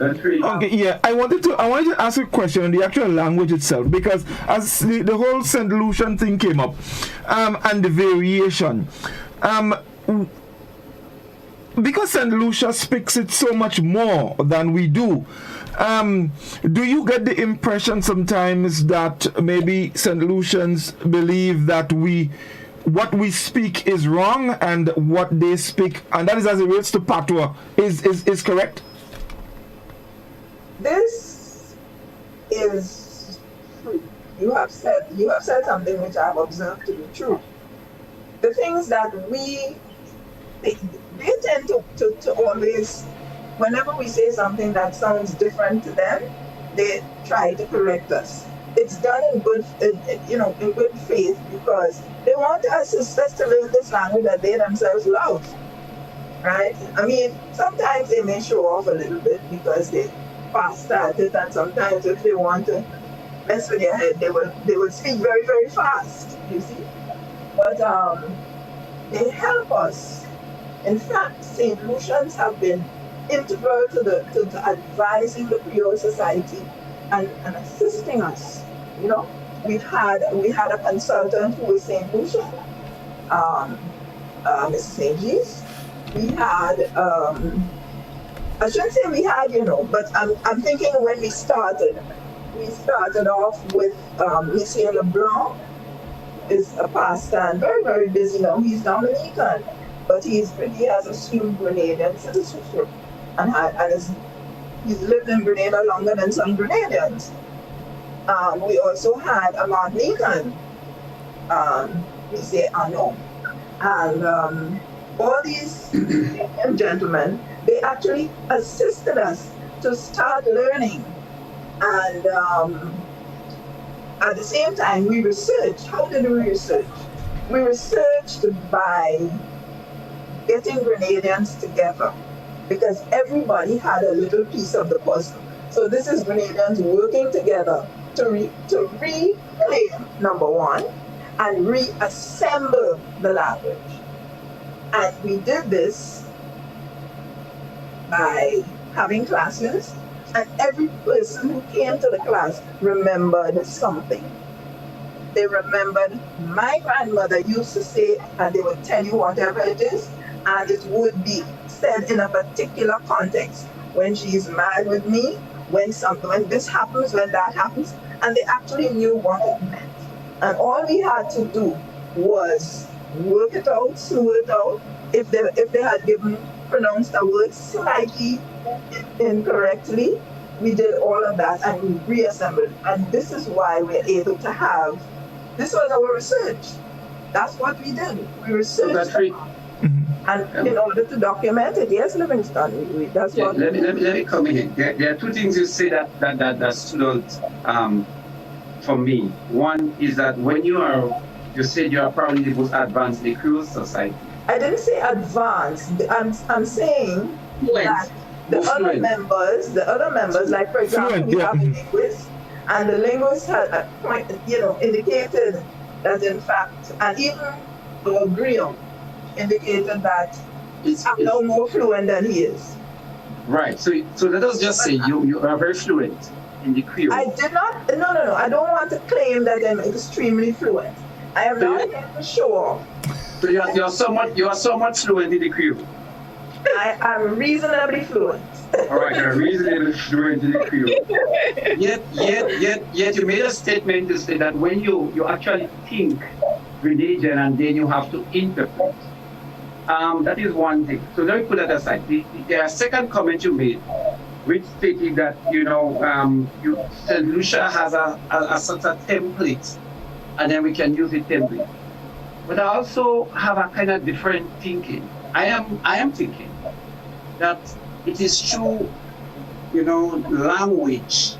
Okay, yeah, I wanted to ask a question on the actual language itself, because as the whole St. Lucian thing came up, and the variation, because St. Lucia speaks it so much more than we do, do you get the impression sometimes that maybe St. Lucians believe that what we speak is wrong and what they speak, and that is as it relates to patois, is correct? This is true. You have said something which I've observed to be true. The things that they tend to always, whenever we say something that sounds different to them, they try to correct us. It's done in good faith, because they want to assist us to learn this language that they themselves love, right? I mean, sometimes they may show off a little bit because they fast at it, and sometimes if they want to mess with your head, they will speak very, very fast, you see. But they help us. In fact, St. Lucians have been integral to advising the Creole society and assisting us. You know, we had a consultant who was St. Lucian, Mrs. St. G's. We had I shouldn't say we had, but I'm thinking when we started off with Monsieur Leblanc, is a pastor and very, very busy now. He's Dominican, but he has assumed Grenadian citizenship and he's lived in Grenada longer than some Grenadians. We also had a Martinican, we say Arnaud, and all these gentlemen, they actually assisted us to start learning. And at the same time, we researched. How did we research? We researched by getting Grenadians together, because everybody had a little piece of the puzzle. So this is Grenadians working together to reclaim, number one, and reassemble the language. And we did this by having classes, and every person who came to the class remembered something. They remembered my grandmother used to say, and they would tell you whatever it is, and it would be said in a particular context. When she's mad with me, when this happens, when that happens, and they actually knew what it meant. And all we had to do was work it out, smooth it out. If they had pronounced a word slightly incorrectly, we did all of that and we reassembled. And this is why we're able to have, this was our research. That's what we did. We researched. And in order to document it, yes, Livingston, that's what let me come in. There are two things you say that stood out for me. One is that when you said you are probably the most advanced in the Creole society. I didn't say advanced. I'm saying that the other members, like for example, we have a linguist, and the linguist had indicated that in fact, and even our griot indicated that I'm no more fluent than he is. Right. So let us just say you are very fluent in the Creole. I did not. No. I don't want to claim that I'm extremely fluent. I am not here to show off. So you are somewhat fluent in the Creole. I am reasonably fluent. All right, you're reasonably fluent in the Creole. Yet you made a statement to say that when you actually think Grenadian and then you have to interpret. That is one thing. So let me put that aside. The second comment you made, which stated that St. Lucia has a sort of template, and then we can use the template. But I also have a kind of different thinking. I am thinking that it is true, language,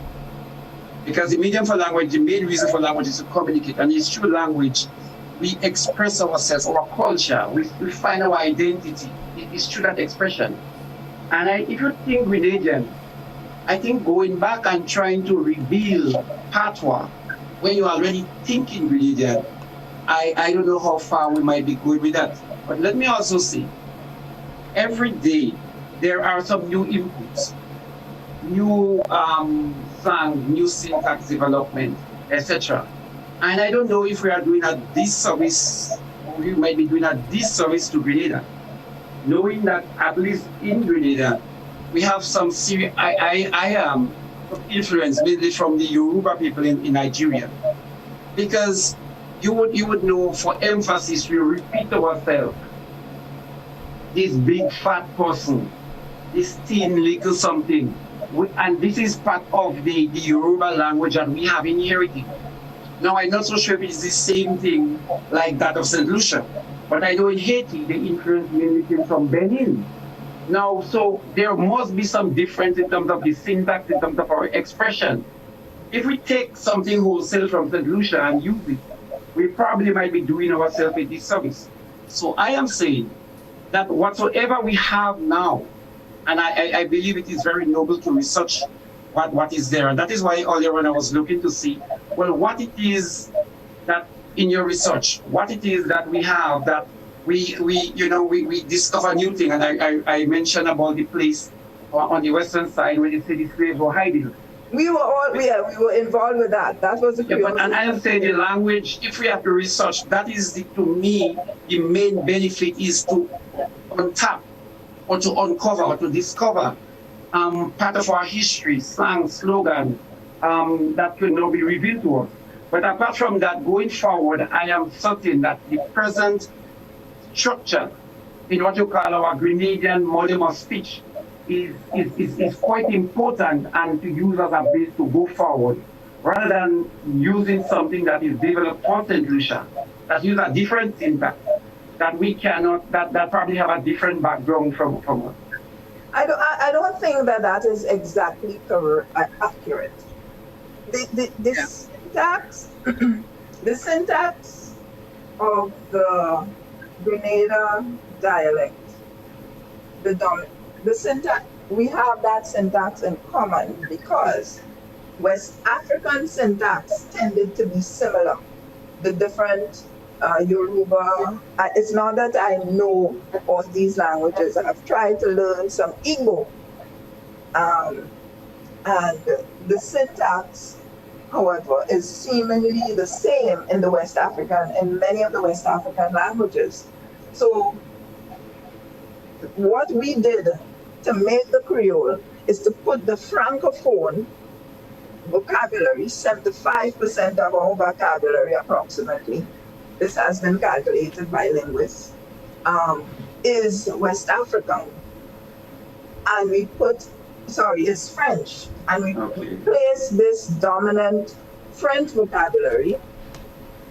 because the medium for language, the main reason for language is to communicate, and it's true language. We express ourselves, our culture, we find our identity. It's through that expression. And if you think Grenadian, I think going back and trying to reveal patois when you're already thinking Grenadian, I don't know how far we might be going with that. But let me also say every day there are some new inputs, new slang, new syntax development, etc. And I don't know if we are doing a disservice, or we might be doing a disservice to Grenada, knowing that at least in Grenada, we have some serious, I am influenced mainly from the Yoruba people in Nigeria. Because you would know, for emphasis, we repeat ourselves. This big fat person, this thin little something. And this is part of the Yoruba language that we have inherited. Now, I'm not so sure if it's the same thing like that of St. Lucia, but I know in Haiti, the influence mainly came from Benin. Now, so there must be some difference in terms of the syntax, in terms of our expression. If we take something wholesale from St. Lucia and use it, we probably might be doing ourselves a disservice. So I am saying that whatsoever we have now, and I believe it is very noble to research what is there. And that is why earlier when I was looking to see, well, what it is that in your research, what it is that we have that we discover new thing. And I mentioned about the place on the western side where the city slaves were hiding. We were involved with that. That was the But and I am saying the language, if we have to research, that is to me, the main benefit is to untap or to uncover or to discover part of our history, slang, slogan, that could now be revealed to us. But apart from that, going forward, I am certain that the present structure in what you call our Grenadian model of speech is quite important and to use as a base to go forward, rather than using something that is developed for St. Lucia, that use a different syntax, that we cannot, that probably have a different background from us. I don't think that is exactly accurate. The syntax, the syntax of the Grenada dialect, the syntax, we have that syntax in common because West African syntax tended to be similar. The different Yoruba, it's not that I know all these languages. I've tried to learn some Igbo. And the syntax, however, is seemingly the same in the West African, in many of the West African languages. So what we did to make the Creole is to put the Francophone vocabulary, 75% of our vocabulary approximately, this has been calculated by linguists, is West African. And we is French. And we place this dominant French vocabulary,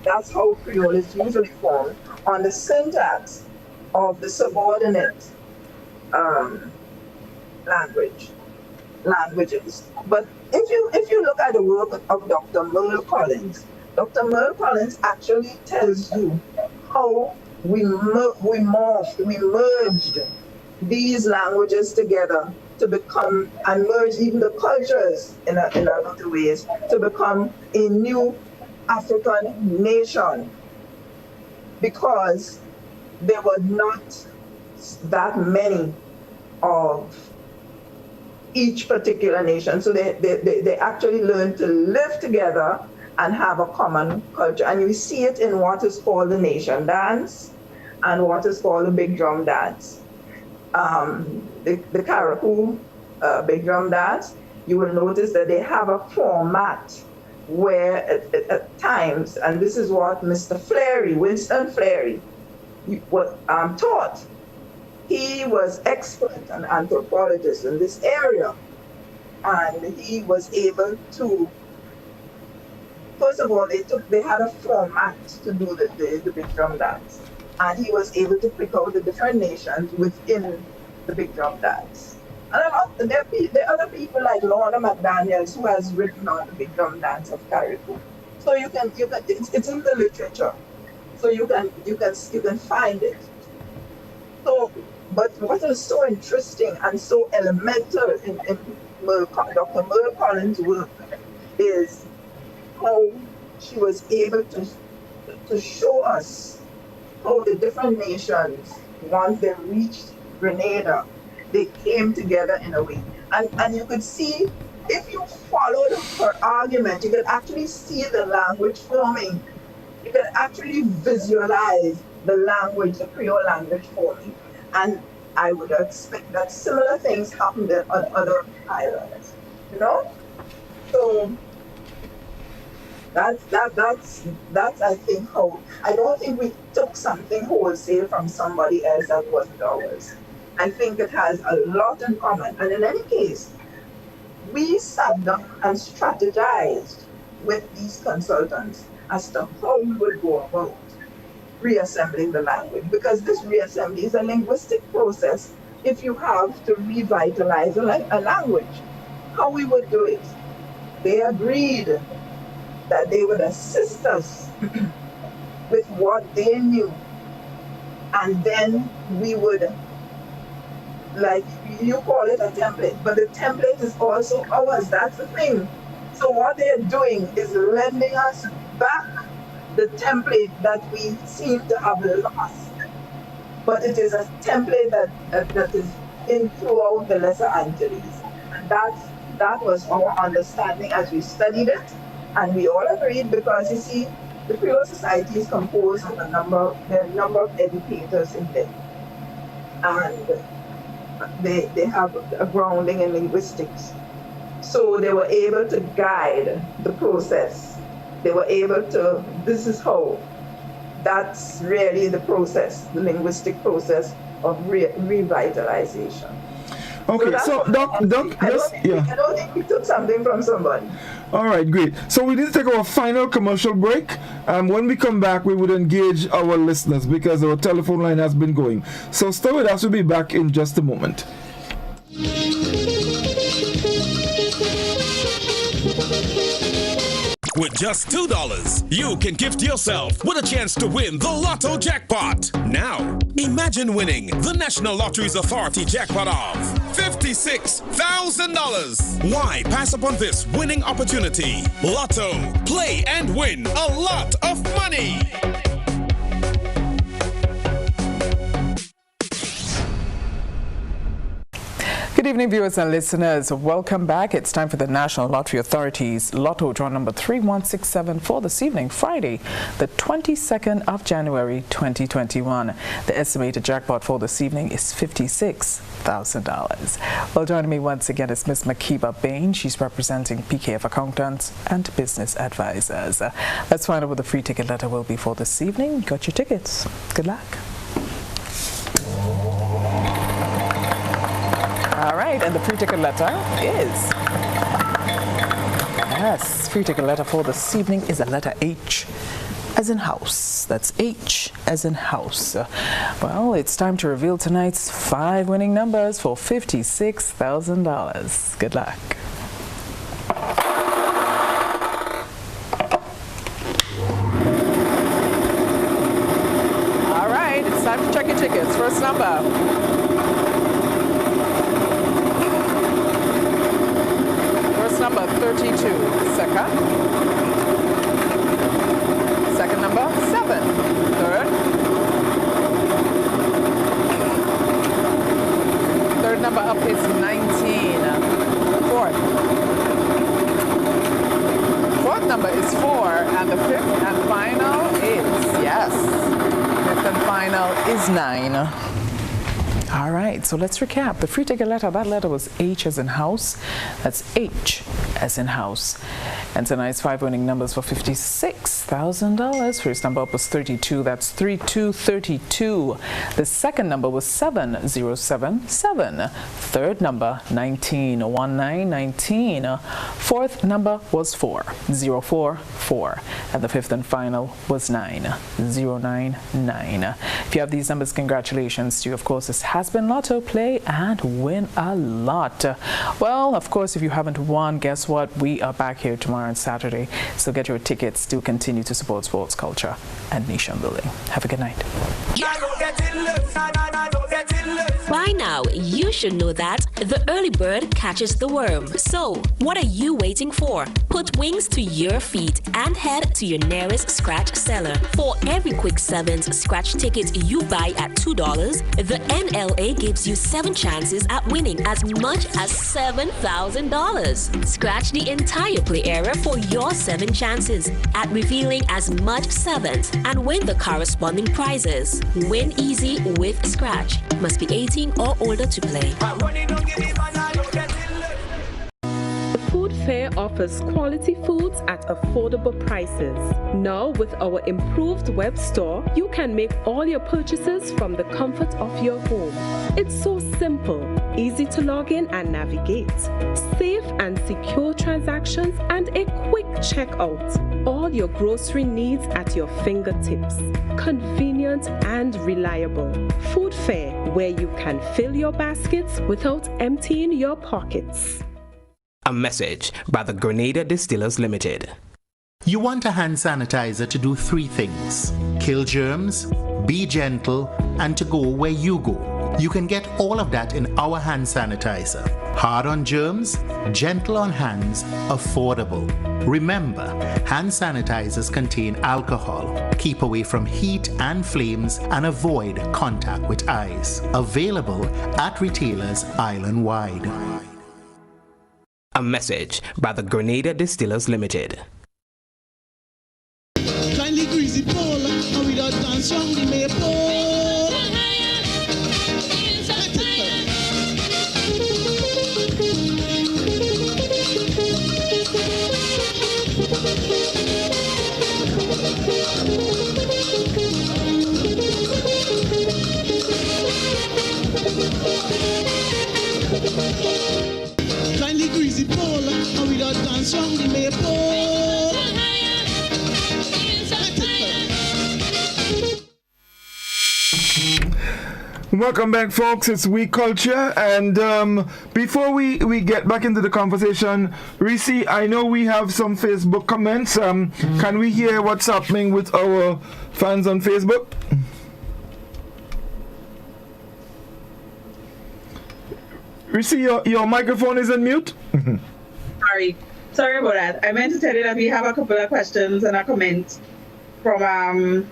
that's how Creole is usually formed, on the syntax of the subordinate languages. But if you look at the work of Dr. Merle Collins, Dr. Merle Collins actually tells you how we merged these languages together to become, and merge even the cultures in other ways, to become a new African nation, because there were not that many of each particular nation. So they actually learned to live together and have a common culture. And you see it in what is called the nation dance and what is called the big drum dance. The Caribou big drum dance, you will notice that they have a format where at times, and this is what Mr. Winston Fleury, was taught. He was expert, an anthropologist in this area, and he was able to, first of all, they had a format to do the big drum dance, and he was able to pick out the different nations within the big drum dance. And there are other people like Lorna McDaniels who has written on the big drum dance of Caribou. So you can it's in the literature, so you can find it. So, but what is so interesting and so elemental in Dr. Merle Collins' work is how she was able to show us how the different nations, once they reached Grenada, they came together in a way. And you could see, if you followed her argument, you could actually see the language forming. You could actually visualize the language, the Creole language forming. And I would expect that similar things happened on other islands, you know? So that's I think how, I don't think we took something wholesale from somebody else that wasn't ours. I think it has a lot in common. And in any case, we sat down and strategized with these consultants as to how we would go about reassembling the language, because this reassembly is a linguistic process if you have to revitalize a language. How we would do it. They agreed that they would assist us with what they knew, and then we would, like you call it a template, but the template is also ours. That's the thing. So what they're doing is lending us back the template that we seem to have lost, but it is a template that is in throughout the Lesser Antilles, and that was our understanding as we studied it, and we all agreed, because you see, the Creole Society is composed of a number of educators in there, and they have a grounding in linguistics, so they were able to guide the process. They were able to, this is how, that's really the process, the linguistic process of revitalization. Okay, so Doc, I don't think we took something from somebody. All right, great. So we need to take our final commercial break. When we come back, we would engage our listeners because our telephone line has been going. So stay with us. We'll be back in just a moment. With just $2, you can gift yourself with a chance to win the Lotto jackpot. Now, imagine winning the National Lotteries Authority jackpot of $56,000. Why pass upon this winning opportunity? Lotto, play and win a lot of money. Good evening, viewers and listeners. Welcome back. It's time for the National Lottery Authority's Lotto draw number 3167 for this evening, Friday, the 22nd of January, 2021. The estimated jackpot for this evening is $56,000. Well, joining me once again is Ms. Makiba Bain. She's representing PKF Accountants and Business Advisors. Let's find out what the free ticket letter will be for this evening. You got your tickets. Good luck. All right, and the free ticket letter is, yes, free ticket letter for this evening is a letter H as in house. That's H as in house. Well, it's time to reveal tonight's 5 winning numbers for $56,000. Good luck. All right, it's time to check your tickets. First number. Number 32, second number 7, third number up is 19, fourth number is 4, and the fifth and final is, yes, fifth and final is 9. All right, so let's recap. The free ticket letter, that letter was H as in house. That's H as in house. And tonight's 5 winning numbers for $56,000. First number up was 32. That's 3232. The second number was 7077. Third number 191919. Fourth number was 4044. And the fifth and final was 9099. If you have these numbers, congratulations to you. Of course, this has been Lotto. Play and win a lot. Well, of course, if you haven't won, guess what? We are back here tomorrow tomorrow and Saturday. So get your tickets to continue to support sports culture and nation building. Have a good night. By now, you should know that the early bird catches the worm. So, what are you waiting for? Put wings to your feet and head to your nearest scratch seller. For every Quick 7's scratch ticket you buy at $2, the NLA gives you 7 chances at winning as much as $7,000. Scratch the entire play area for your 7 chances at revealing as much 7s and win the corresponding prizes. Win easy with Scratch. Must be 18 or older to play. The Food Fair offers quality foods at affordable prices. Now, with our improved web store, you can make all your purchases from the comfort of your home. It's so simple, easy to log in and navigate, safe and secure transactions, and a quick checkout. All your grocery needs at your fingertips. Convenient and reliable. Food Fair, where you can fill your baskets without emptying your pockets. A message by the Grenada Distillers Limited. You want a hand sanitizer to do 3 things: kill germs, be gentle, and to go where you go. You can get all of that in our hand sanitizer. Hard on germs, gentle on hands, affordable. Remember, hand sanitizers contain alcohol. Keep away from heat and flames and avoid contact with eyes. Available at retailers island-wide. A message by the Grenada Distillers Limited. Kindly greasy pole, and we don't dance round the maypole. Kindly greasy pole, and we don't dance round the maypole. Welcome back, folks. It's We Culture, and before we get back into the conversation, Reece, I know we have some Facebook comments. Can we hear what's happening with our fans on Facebook? Reece, your microphone is on mute. Sorry about that. I meant to tell you that we have a couple of questions and a comment from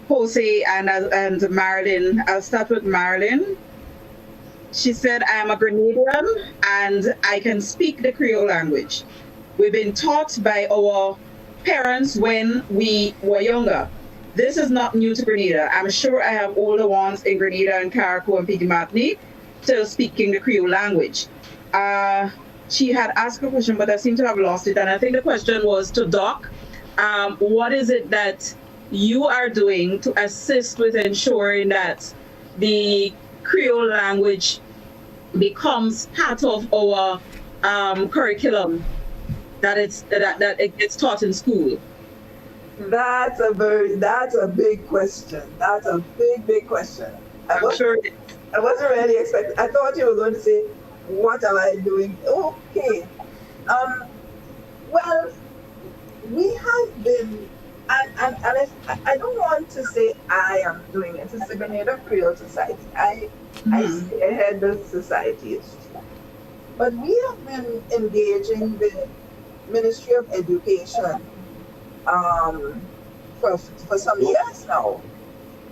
Jose and Marilyn. I'll start with Marilyn. She said, I am a Grenadian and I can speak the Creole language. We've been taught by our parents when we were younger. This is not new to Grenada. I'm sure I have older ones in Grenada and Carriacou and Petit Martinique still speaking the Creole language. She had asked a question, but I seem to have lost it. And I think the question was to Doc. What is it that you are doing to assist with ensuring that the Creole language becomes part of our curriculum, that it gets taught in school? That's a big question. That's a big question. I wasn't really expecting. I thought you were going to say, what am I doing? Okay. Well, we have been, and I don't want to say I am doing it. It's the Grenada Creole Society. I head the society. But we have been engaging the Ministry of Education for some years now.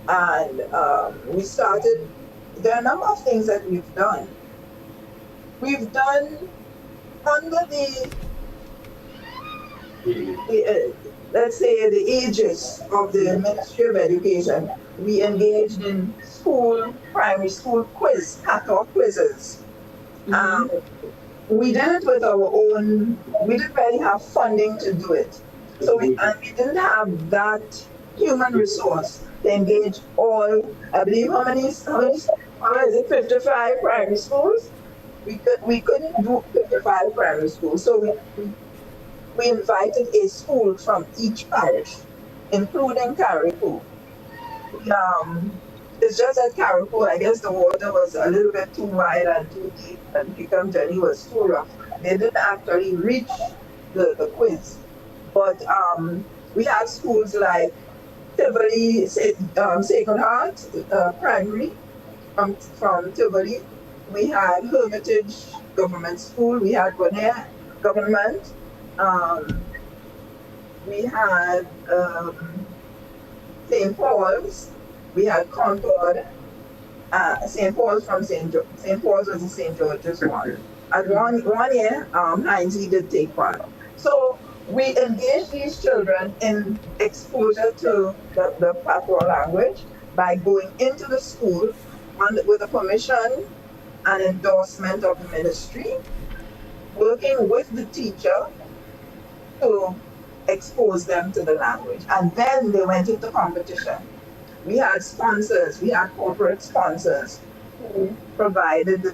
And we started, there are a number of things that we've done. We've done under the let's say the aegis of the Ministry of Education, we engaged in primary school cut-off quizzes. We did it with our own, we didn't really have funding to do it. So we didn't have that human resource to engage all, I believe how many is it, 55 primary schools? We couldn't do 55 primary schools. So we invited a school from each parish, including Carriacou. It's just that Carriacou, I guess the water was a little bit too wide and too deep, and Picam Journey was too rough. They didn't actually reach the quiz. But we had schools like Tivoli, Sacred Heart Primary from Tivoli. We had Hermitage Government School. We had Grenada Government. We had St. Paul's. We had Concord. St. Paul's from St. Paul's was the St. George's one. At one year, Heinz did take part. So we engaged these children in exposure to the patois language by going into the school with the permission and endorsement of the ministry, working with the teacher to expose them to the language. And then they went into competition. We had sponsors, we had corporate sponsors who provided the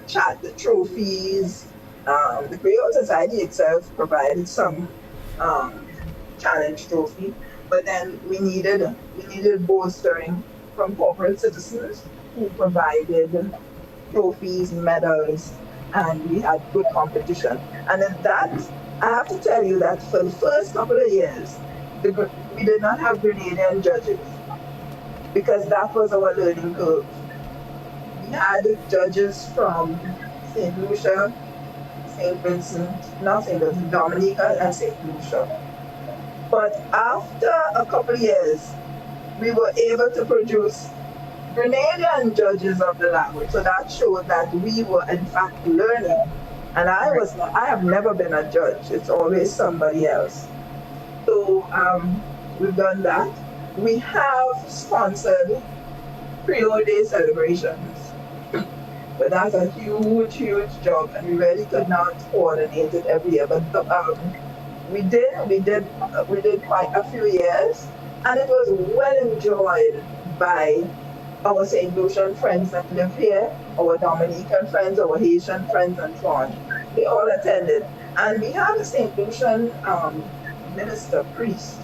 trophies. The Creole Society itself provided some challenge trophy, but then we needed bolstering from corporate citizens who provided trophies, medals, and we had good competition. And in that, I have to tell you that for the first couple of years, we did not have Grenadian judges, because that was our learning curve. We had judges from St. Lucia, St. Vincent, not St. Vincent, Dominica, and St. Lucia. But after a couple of years, we were able to produce Grenadian judges of the language. So that showed that we were in fact learning. And I have never been a judge. It's always somebody else. So we've done that. We have sponsored Creole Day celebrations. But that's a huge, huge job, and we really could not coordinate it every year. But we did quite a few years, and it was well enjoyed by our St. Lucian friends that live here, our Dominican friends, our Haitian friends, and so on. They all attended. And we had a St. Lucian priest,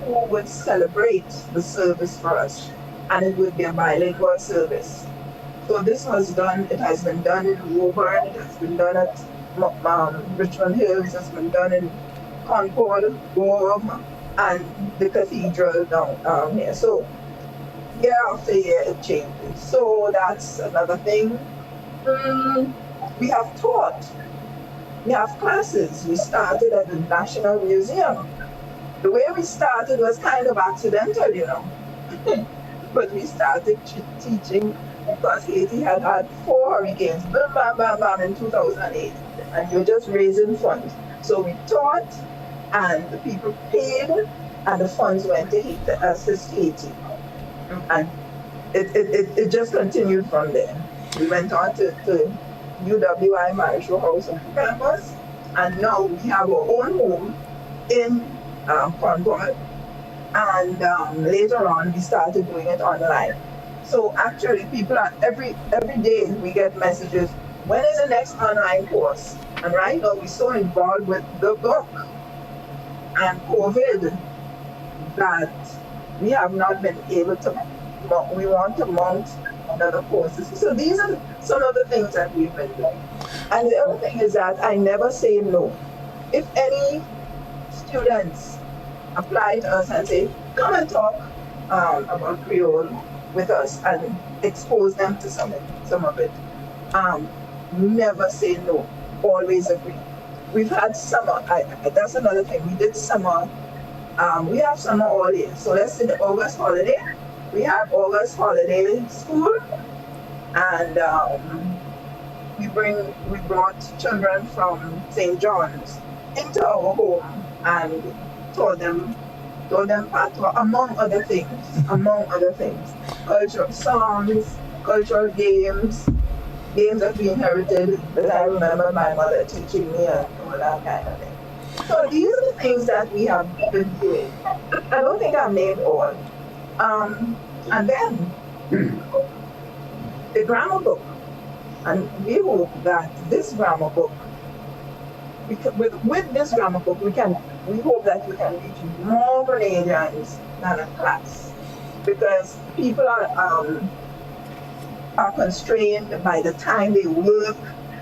who would celebrate the service for us, and it would be a bilingual service. So this was done, it has been done in Woburn, it has been done at Richmond Hills, it's been done in Concord, Gorham, and the cathedral down here. So year after year it changes. So that's another thing. We have taught. We have classes. We started at the National Museum. The way we started was kind of accidental, you know. But we started teaching because Haiti had 4 hurricanes, bam, bam, bam, bam, in 2008. And you're just raising funds. So we taught, and the people paid, and the funds went to assist Haiti. And it just continued from there. We went on to UWI Marshall House on campus, and now we have our own home in Concord. And later on, we started doing it online. So actually, people are every day we get messages, when is the next online course? And right now, we're so involved with the book and COVID that we have not been able to, we want to mount another courses. So these are some of the things that we've been doing. And the other thing is that I never say no. If any students apply to us and say, come and talk about Creole with us and expose them to some of it, never say no, always agree. We've had summer, that's another thing, we did summer, we have summer all year. So let's say the August holiday, we have August holiday school, and we brought children from St. John's into our home and taught them patois, among other things, cultural songs, cultural games that we inherited, that I remember my mother teaching me and all that kind of thing. So these are the things that we have been doing. I don't think I made all. And then the grammar book, and we hope that this grammar book, with this grammar book, we hope that we can reach more Grenadians than a class, because people are constrained by the time they work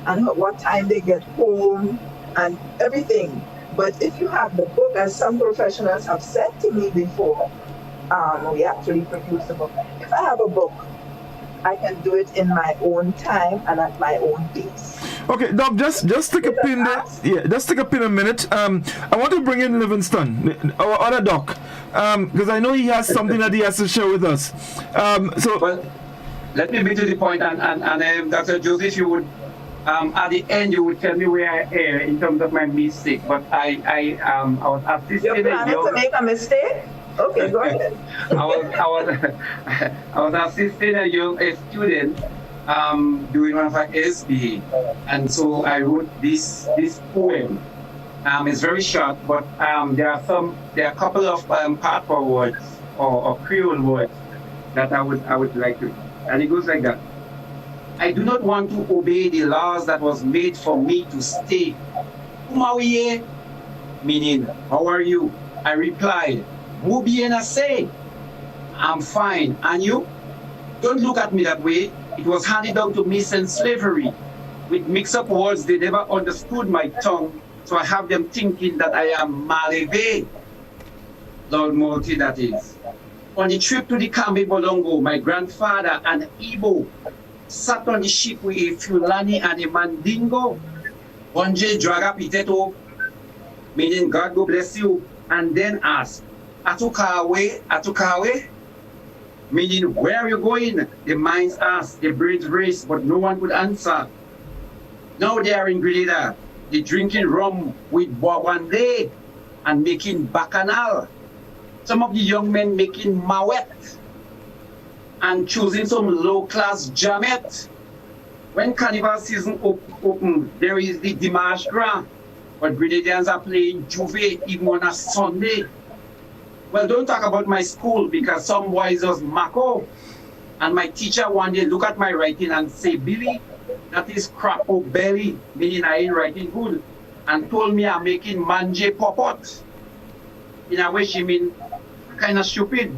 and what time they get home and everything. But if you have the book, as some professionals have said to me before, we actually produce the book. If I have a book, I can do it in my own time and at my own pace. Okay, Doc, just take a pin there. Yeah, just take a pin a minute. I want to bring in Livingston, our other Doc, because I know he has something that he has to share with us. Well, let me be to the point, and Dr. Joseph, you would, at the end, you would tell me where I err in terms of my mistake. But I was assisting. You're planning to make a mistake? Okay, go ahead. I was assisting a student doing one of her SBA, and so I wrote this poem. It's very short, but there are a couple of patois words or Creole words that I would like to, and it goes like that. I do not want to obey the laws that was made for me to stay. Umawiye, meaning how are you? I replied, Mubiena say, I'm fine, and you? Don't look at me that way. It was handed down to me since slavery. With mix-up words, they never understood my tongue, so I have them thinking that I am Maleve. Lord Multi, that is. On the trip to the Kambi Bolongo, my grandfather and Igbo sat on the ship with a Fulani and a Mandingo. Bonje Draga Piteto, meaning God go bless you, and then asked, Atukawe, meaning where are you going? The minds asked, the brains raced, but no one could answer. Now they are in Grenada, they drinking rum with Bourbonde and making bacchanal. Some of the young men making mawet and choosing some low-class jamet. When carnival season open, there is the Dimanche Grand, but Grenadians are playing Juve even on a Sunday. Well, don't talk about my school because some boys just mako. And my teacher one day look at my writing and say, Billy, that is crap or belly, meaning I ain't writing good. And told me I'm making manje popot. In a way she mean kind of stupid.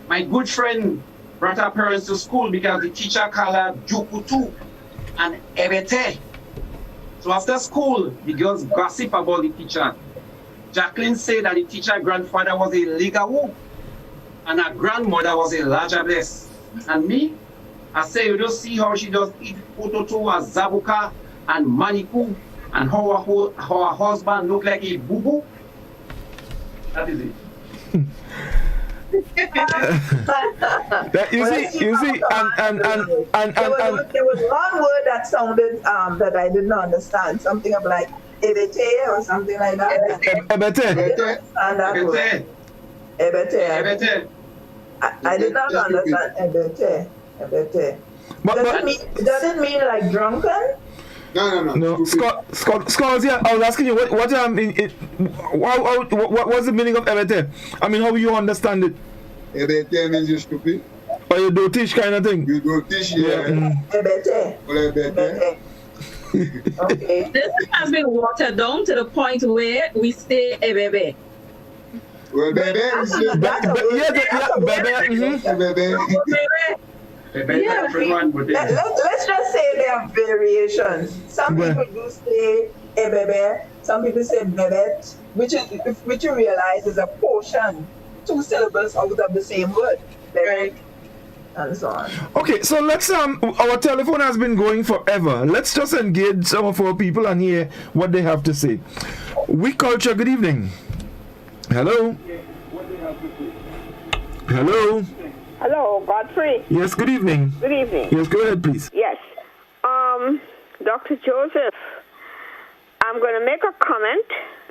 My good friend brought her parents to school because the teacher called her Jukutu and Ebete. So after school, the girls gossip about the teacher. Jacqueline said that the teacher grandfather was a Ligawu and her grandmother was a Lajables. And me, I say you don't see how she does eat potato and zabuka and maniku and how her husband look like a boo-boo. That is it. You see, there was one word that sounded that I didn't understand, something of like ebete or something like that. Ebete. Ebete. I did not understand ebete. Does it mean like drunken? No. Scholars, yeah, I was asking you what's the meaning of ebete? I mean, how you understand it? Ebete means you're stupid. Or you do teach kind of thing? You do teach, yeah. Ebete. Okay. This has been watered down to the point where we say ebebe. Well, bebe is let's just say there are variations. Some people do say ebebe, some people say bebet, which you realize is a portion, 2 syllables out of the same word. Right. And so on. Okay, so let's our telephone has been going forever. Let's just engage some of our people and hear what they have to say. We Culture, good evening. Hello. Hello, Godfrey. Yes, good evening. Good evening. Yes, go ahead, please. Yes. Dr. Joseph, I'm going to make a comment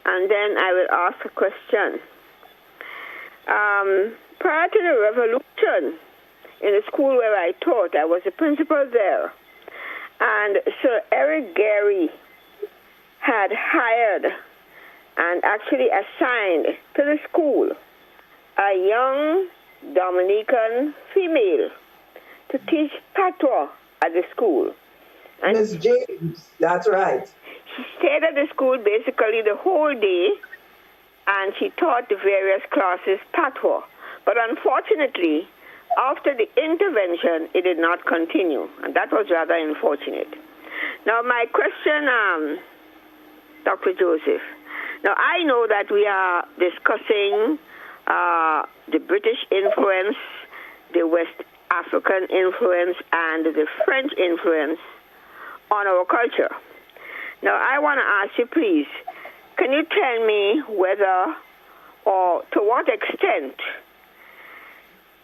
and then I will ask a question. Prior to the revolution, in the school where I taught, I was the principal there. And Sir Eric Gary had hired and actually assigned to the school a young Dominican female to teach patois at the school. And Miss James, that's right. She stayed at the school basically the whole day, and she taught the various classes patois. But unfortunately, after the intervention, it did not continue, and that was rather unfortunate. Now, my question, Dr. Joseph, Now, I know that we are discussing the British influence, the West African influence, and the French influence on our culture. Now, I want to ask you, please, can you tell me whether or to what extent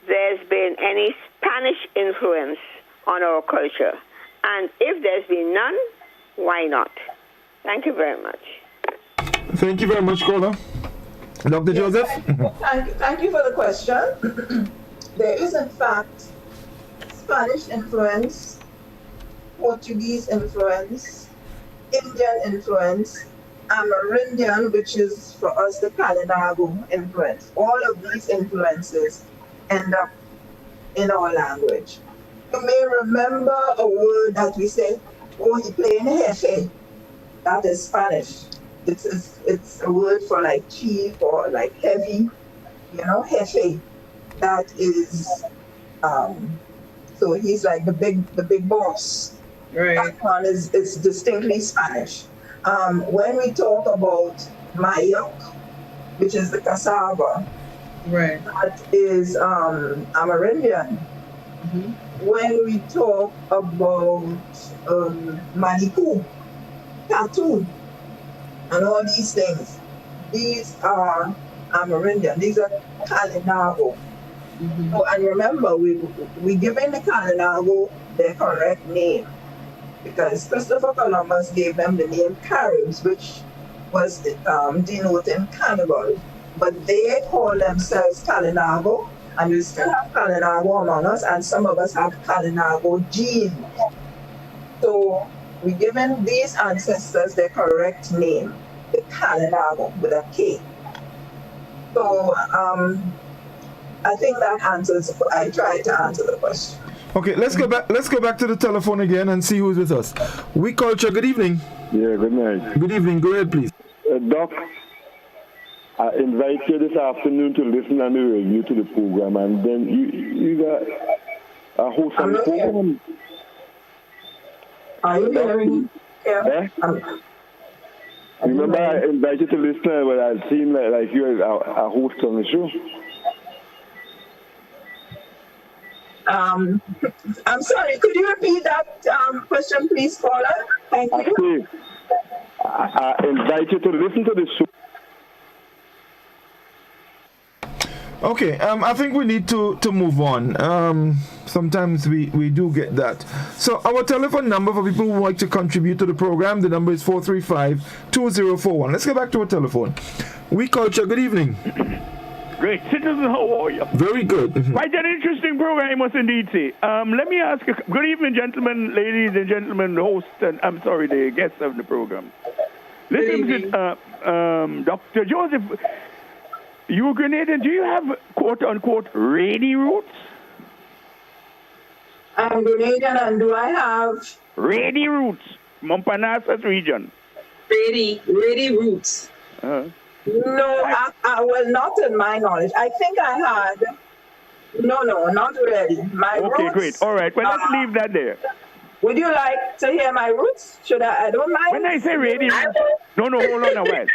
there's been any Spanish influence on our culture? And if there's been none, why not? Thank you very much. Thank you very much, caller. Dr. Joseph? Thank you for the question. There is, in fact, Spanish influence, Portuguese influence, Indian influence, Amerindian, which is for us the Kalinago influence. All of these influences end up in our language. You may remember a word that we say, oh, he playing jefe. That is Spanish. It's a word for like chief or like heavy, jefe. That is, so he's like the big boss. Right. That one is distinctly Spanish. When we talk about mayok, which is the cassava, right, that is Amerindian. Mm-hmm. When we talk about maniku, tattoo, and all these things, these are Amerindian. These are Kalinago. Mm-hmm. So, and remember, we giving the Kalinago their correct name, because Christopher Columbus gave them the name Caribs, which was denoting cannibal. But they call themselves Kalinago, and we still have Kalinago among us, and some of us have Kalinago genes. So we're giving these ancestors their correct name, the Kalinago with a K. So I think that answers. I tried to answer the question. Okay, let's go back to the telephone again and see who's with us. We Culture, good evening. Yeah, good night. Good evening, go ahead, please. Doc, I invite you this afternoon to listen on the radio to the program, and then you got a host on the program. Are you hearing? Yeah. Remember, I invited you to listen, but I seem like you're a host on the show. I'm sorry, could you repeat that question, please, caller? Thank you. Okay. I invite you to listen to the show. Okay, I think we need to move on. Sometimes we do get that. So our telephone number for people who would like to contribute to the program, the number is 435-2041. Let's get back to our telephone. We Culture, good evening. Great. Citizen, how are you? Very good. Quite an interesting program, I must indeed say. Let me ask you, good evening, gentlemen, ladies and gentlemen, the host, and I'm sorry, the guests of the program. Listen, Dr. Joseph, you Grenadian, do you have quote-unquote ready roots? I'm Grenadian, and do I have? Ready roots, Montparnasse region. Ready roots. No, well, not in my knowledge. I think I had. No, not really. My okay, roots. Great. All right. Well, let's leave that there. Would you like to hear my roots? Should I? I don't mind. When I say ready roots, no, hold on a while.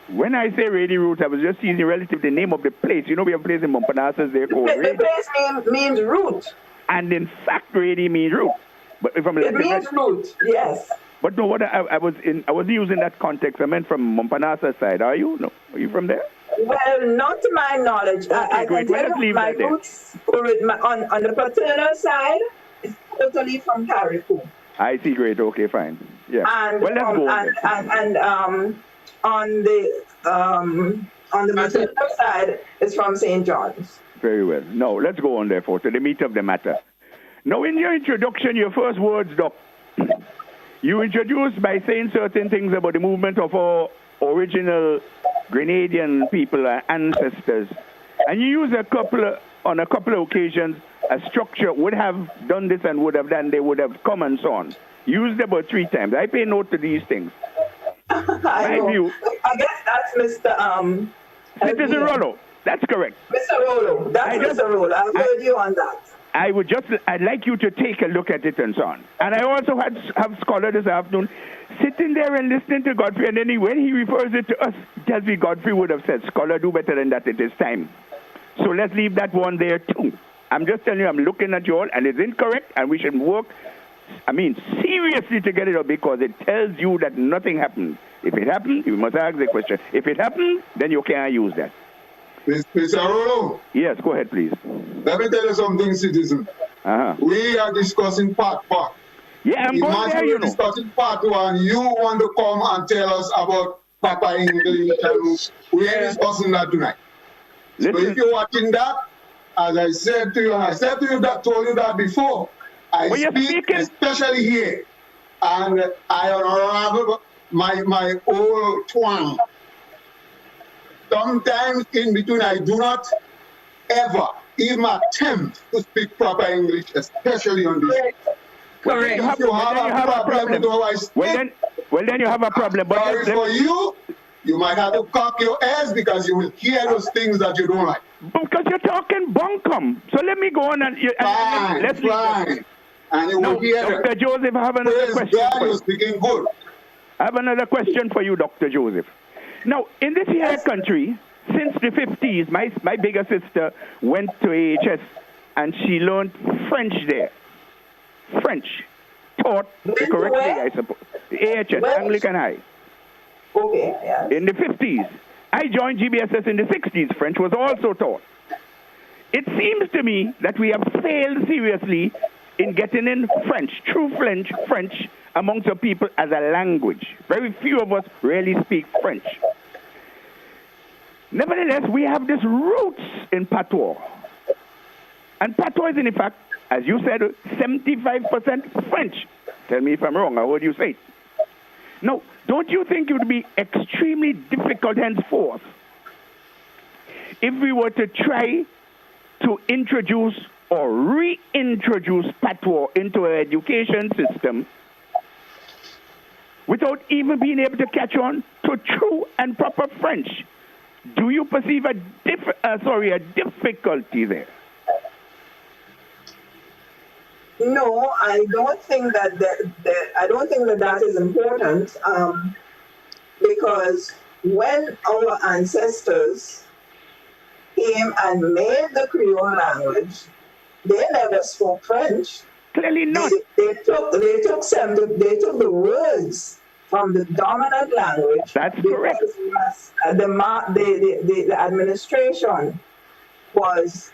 When I say ready roots, I was just using relative the name of the place. You know, we have a place in Montparnasse there called The place means root. And in fact, ready means root. But if I'm it means root. Yes. But no, what I was using that context. I meant from Montparnasse side. Are you? No, are you from there? Well, not to my knowledge. Okay, I can tell you my roots on the paternal side is totally from Carriacou. I see. Great. Okay, fine. Yeah. And well, let's go. On the maternal side is from St. John's. Very well. No, let's go on therefore to the meat of the matter. Now, in your introduction, your first words, Doc, you introduced by saying certain things about the movement of our original Grenadian people, ancestors, and you use on a couple of occasions, a structure would have done this and would have done, they would have come and so on. Used about 3 times. I pay note to these things. I guess that's Mr. Citizen Rollo. That's correct. Mr. Rollo. That's Mr. Rollo. I've heard you on that. I'd like you to take a look at it and so on. And I also have Scholar this afternoon sitting there and listening to Godfrey, and then when he refers it to us, tells me Godfrey would have said, Scholar, do better than that, it is time. So let's leave that one there too. I'm just telling you, I'm looking at you all, and it's incorrect, and we should work, seriously to get it up, because it tells you that nothing happened. If it happened, you must ask the question. If it happened, then you can't use that. Mr. Rolo? Yes, go ahead, please. Let me tell you something, citizen. We are discussing part 1. Yeah, I'm going there, you know. Discussing part 1. You want to come and tell us about Papa English, and we are discussing that tonight. Listen. So if you're watching that, as I said to you, and I said to you that told you that before, I speak especially here, and I unravel my old twang. Sometimes in between, I do not ever even attempt to speak proper English, especially on this. Correct. If you have a problem with how I speak, well, then you have a problem. But sorry for you, you might have to cock your ears because you will hear those things that you don't like. Because you're talking bunkum. So let me go on and let's fine. And you will hear Dr. Joseph, I have another question for you. You're speaking good. I have another question for you, Dr. Joseph. Now, in this here country, since the 50s, my bigger sister went to AHS and she learned French there. French. Taught correctly, I suppose. AHS, Anglican High. Okay, yeah. In the 50s. I joined GBSS in the 60s. French was also taught. It seems to me that we have failed seriously in getting in French, true French amongst the people as a language. Very few of us really speak French. Nevertheless, we have this roots in patois. And patois is, in fact, as you said, 75% French. Tell me if I'm wrong, I heard you say it. Now, don't you think it would be extremely difficult henceforth if we were to try to introduce or reintroduce patois into our education system without even being able to catch on to true and proper French? Do you perceive a difficulty there? No, I don't think that is important, because when our ancestors came and made the Creole language, they never spoke French. Clearly not. They took the words from the dominant language. That's correct. The administration was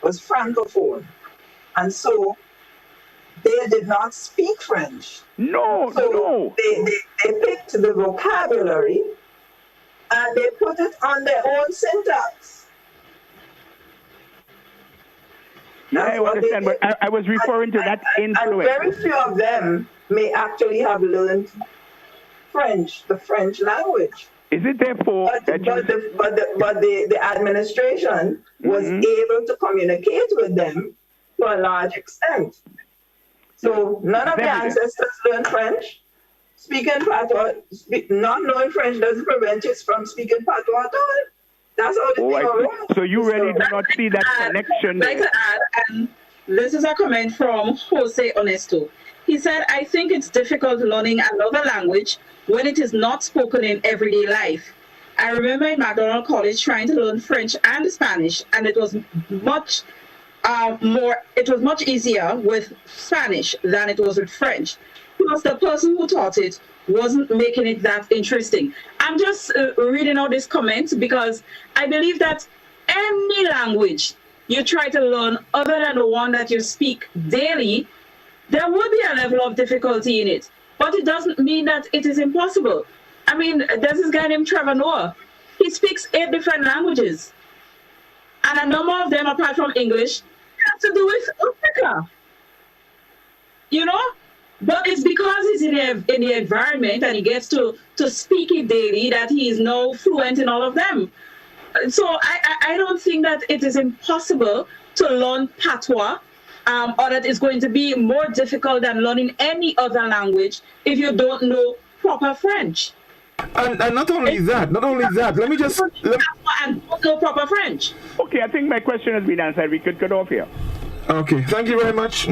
francophone. And so they did not speak French. No. They picked the vocabulary and they put it on their own syntax. I understand, but I was referring to that influence. And very few of them may actually have learned French, the French language. Is it therefore but the administration was able to communicate with them to a large extent. So none of the ancestors learned French. Speaking patois, not knowing French doesn't prevent you from speaking patois at all. That's all the thing around. So you really do not see that connection. I'd like to add, and this is a comment from Jose Honesto. He said, I think it's difficult learning another language when it is not spoken in everyday life. I remember in McDonald College trying to learn French and Spanish, and it was much easier with Spanish than it was with French. Plus, the person who taught it wasn't making it that interesting. I'm just reading out this comment because I believe that any language you try to learn other than the one that you speak daily, there will be a level of difficulty in it. But it doesn't mean that it is impossible. I mean, there's this guy named Trevor Noah. He speaks 8 different languages. And a number of them, apart from English, have to do with Africa. You know? But it's because he's in the environment and he gets to speak it daily that he is now fluent in all of them. So I don't think that it is impossible to learn patois, or that it's going to be more difficult than learning any other language if you don't know proper French. And not only that, let me just... And no proper French. Okay, I think my question has been answered. We could cut off here. Okay, thank you very much.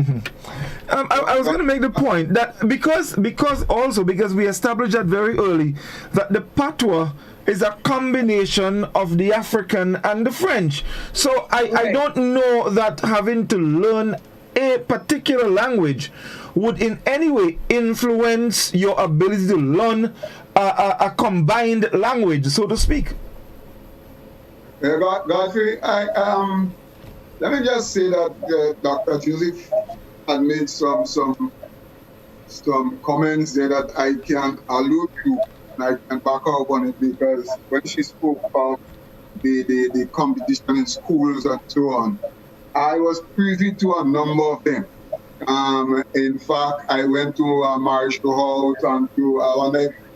I was going to make the point that because we established that very early, that the patois is a combination of the African and the French. So I don't know that having to learn a particular language would in any way influence your ability to learn a combined language, so to speak. Godfrey, let me just say that Dr. Joseph had made some comments there that I can allude to, and I can back up on it, because when she spoke about the competition in schools and so on, I was privy to a number of them. In fact, I went to Marshall House and to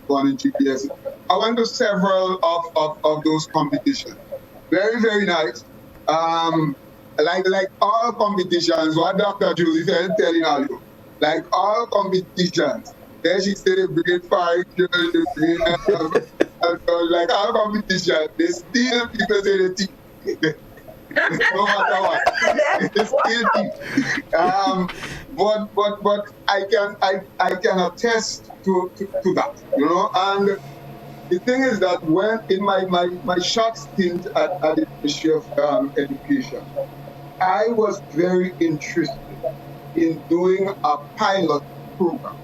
one in GPS. I went to several of those competitions. Very, very nice. Like all competitions, what Dr. Joseph is telling all you, like all competitions, then she said the grade 5, like all competitions, they still people say the team. No matter what, they still team. But I can attest to that, you know. And the thing is that when in my short stint at the Ministry of Education, I was very interested in doing a pilot program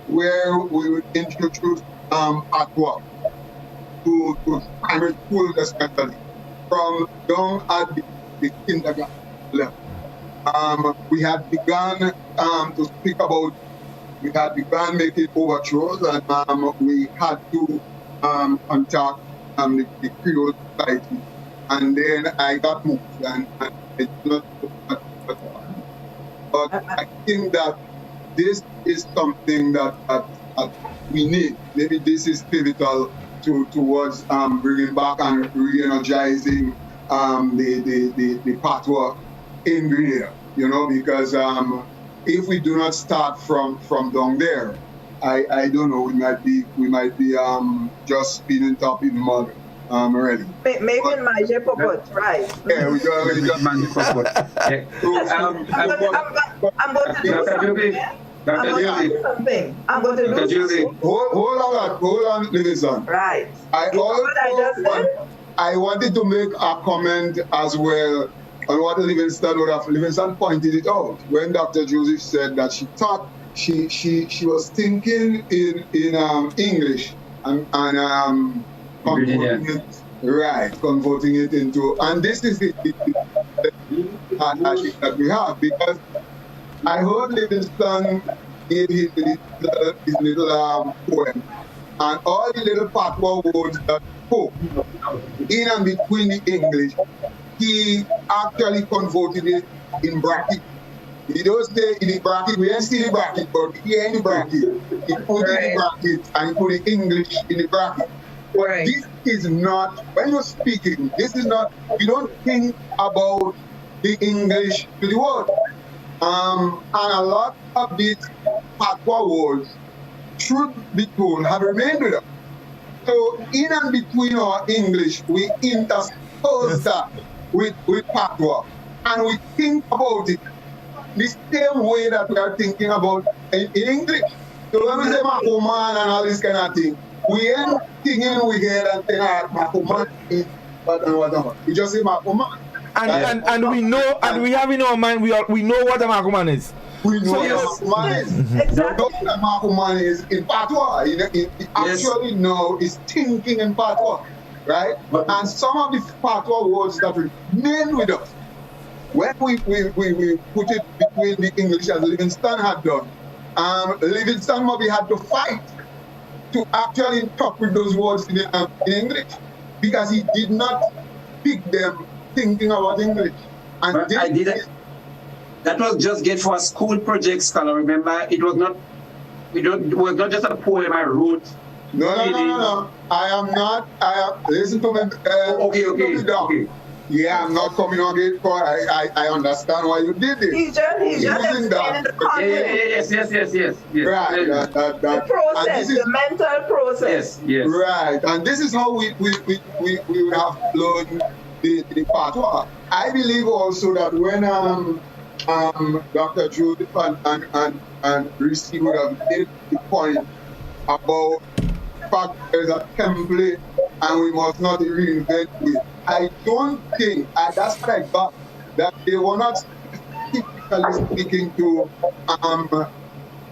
where we would introduce patois to primary school, especially from down at the kindergarten level. We had begun to speak about, we had begun making overtures, and we had to contact the Creole Society, and then I got moved, and it's not. But I think that this is something that we need. Maybe this is pivotal towards bringing back and re-energizing the patois in Grenada, you know, because if we do not start from down there, I don't know, we might be just spinning top in the mud already. Maybe in my Jepopot, right? Yeah, we got Magic Popot. I'm going to do something. I'm going to do something. Hold on, Livingston. Right. I wanted to make a comment as well on what Livingston pointed it out when Dr. Joseph said that she thought she was thinking in English and converting it into, and this is the partnership that we have, because I heard Livingston gave his little poem, and all the little patois words that spoke in and between the English, he actually converted it in bracket. He don't stay in the bracket, we ain't see the bracket, but here in the bracket, he put in the bracket and he put the English in the bracket. But this is not, when you're speaking, this is not, you don't think about the English to the word. And a lot of these patois words, truth be told, have remained with us. So in and between our English, we interpose that with patois, and we think about it the same way that we are thinking about in English. So when we say Makoman and all this kind of thing, we ain't thinking we hear and saying Makoman is whatever. We just say Makoman. And we know, and we have in our mind, we know what a Makoman is. We know what a Makoman is. Exactly. What a Makoman is in patois. It actually now is thinking in patois, right? And some of the patois words that remain with us, when we put it between the English as Livingston had done, Livingston maybe had to fight to actually talk with those words in English, because he did not pick them thinking about English. And I did it. That was just get for a school project, scholar. Remember, it was not just a poem I wrote. No. I am not. Listen to me. Okay. Yeah, I'm not coming on it, but I understand why you did it. He's just explaining the context. Yes. Right, The process, the mental process. Yes. Right, and this is how we have learned the patois. I believe also that when Dr. Joseph and Reece would have made the point about the fact there's a template and we must not reinvent it. I don't think, that's what I got, that they were not specifically speaking to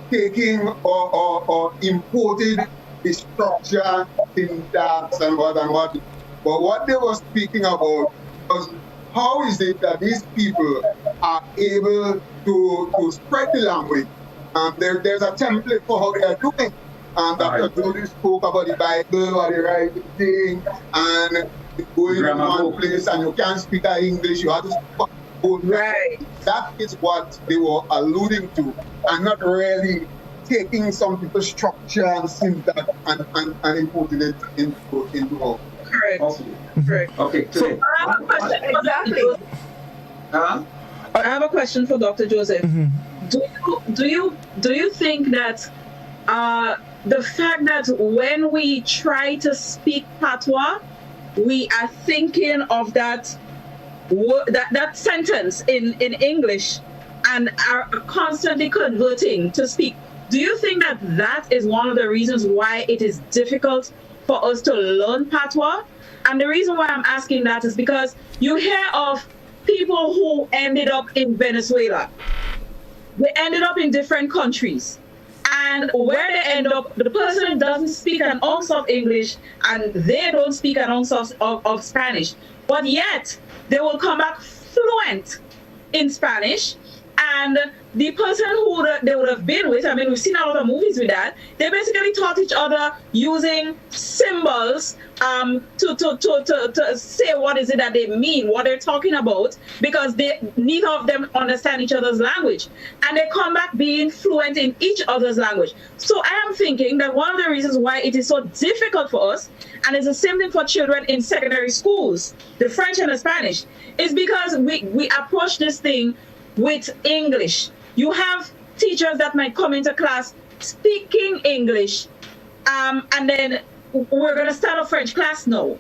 taking or importing the structure, syntax and what. But what they were speaking about was how is it that these people are able to spread the language. There's a template for how they are doing. Dr. Joseph spoke about the Bible or the right thing, and going to one place and you can't speak English, you have to speak right. That is what they were alluding to, and not really taking some people's structure and syntax and importing it into our. Correct. Okay. So I have a question. Exactly. I have a question for Dr. Joseph. Mm-hmm. Do you think that the fact that when we try to speak patois, we are thinking of that sentence in English and are constantly converting to speak? Do you think that is one of the reasons why it is difficult for us to learn patois? And the reason why I'm asking that is because you hear of people who ended up in Venezuela. They ended up in different countries. And where they end up, the person doesn't speak an ounce of English and they don't speak an ounce of Spanish. But yet, they will come back fluent in Spanish. And the person who they would have been with, I mean, we've seen a lot of movies with that, they basically taught each other using symbols to say what is it that they mean, what they're talking about, because neither of them understand each other's language. And they come back being fluent in each other's language. So I am thinking that one of the reasons why it is so difficult for us, and it's the same thing for children in secondary schools, the French and the Spanish, is because we approach this thing with English. You have teachers that might come into class speaking English, and then we're going to start a French class now.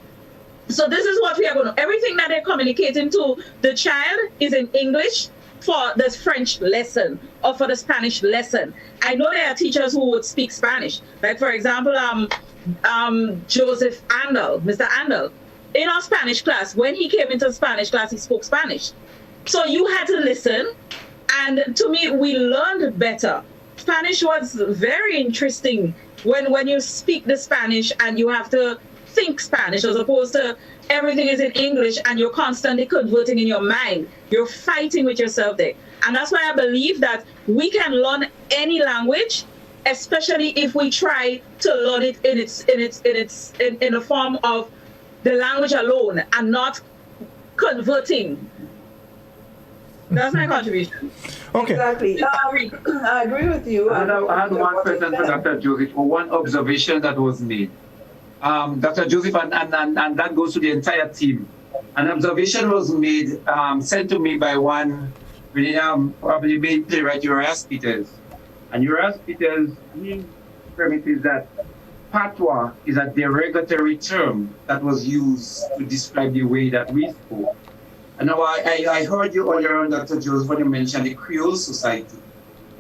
So this is what we are going to, everything that they're communicating to the child is in English for the French lesson or for the Spanish lesson. I know there are teachers who would speak Spanish. Like, for example, Joseph Andel, Mr. Andel, in our Spanish class, when he came into Spanish class, he spoke Spanish. So you had to listen, and to me, we learned better. Spanish was very interesting when you speak the Spanish and you have to think Spanish as opposed to everything is in English and you're constantly converting in your mind. You're fighting with yourself there. And that's why I believe that we can learn any language, especially if we try to learn it in the form of the language alone and not converting. That's my contribution. Okay. Exactly. I agree with you. I had one question for Dr. Joseph, or one observation that was made. Dr. Joseph, and that goes to the entire team. An observation was made, sent to me by one probably made playwright, Urias Peters. And Urias Peters, his premise is that patois is a derogatory term that was used to describe the way that we spoke. And now I heard you earlier on, Dr. Joseph, when you mentioned the Creole society.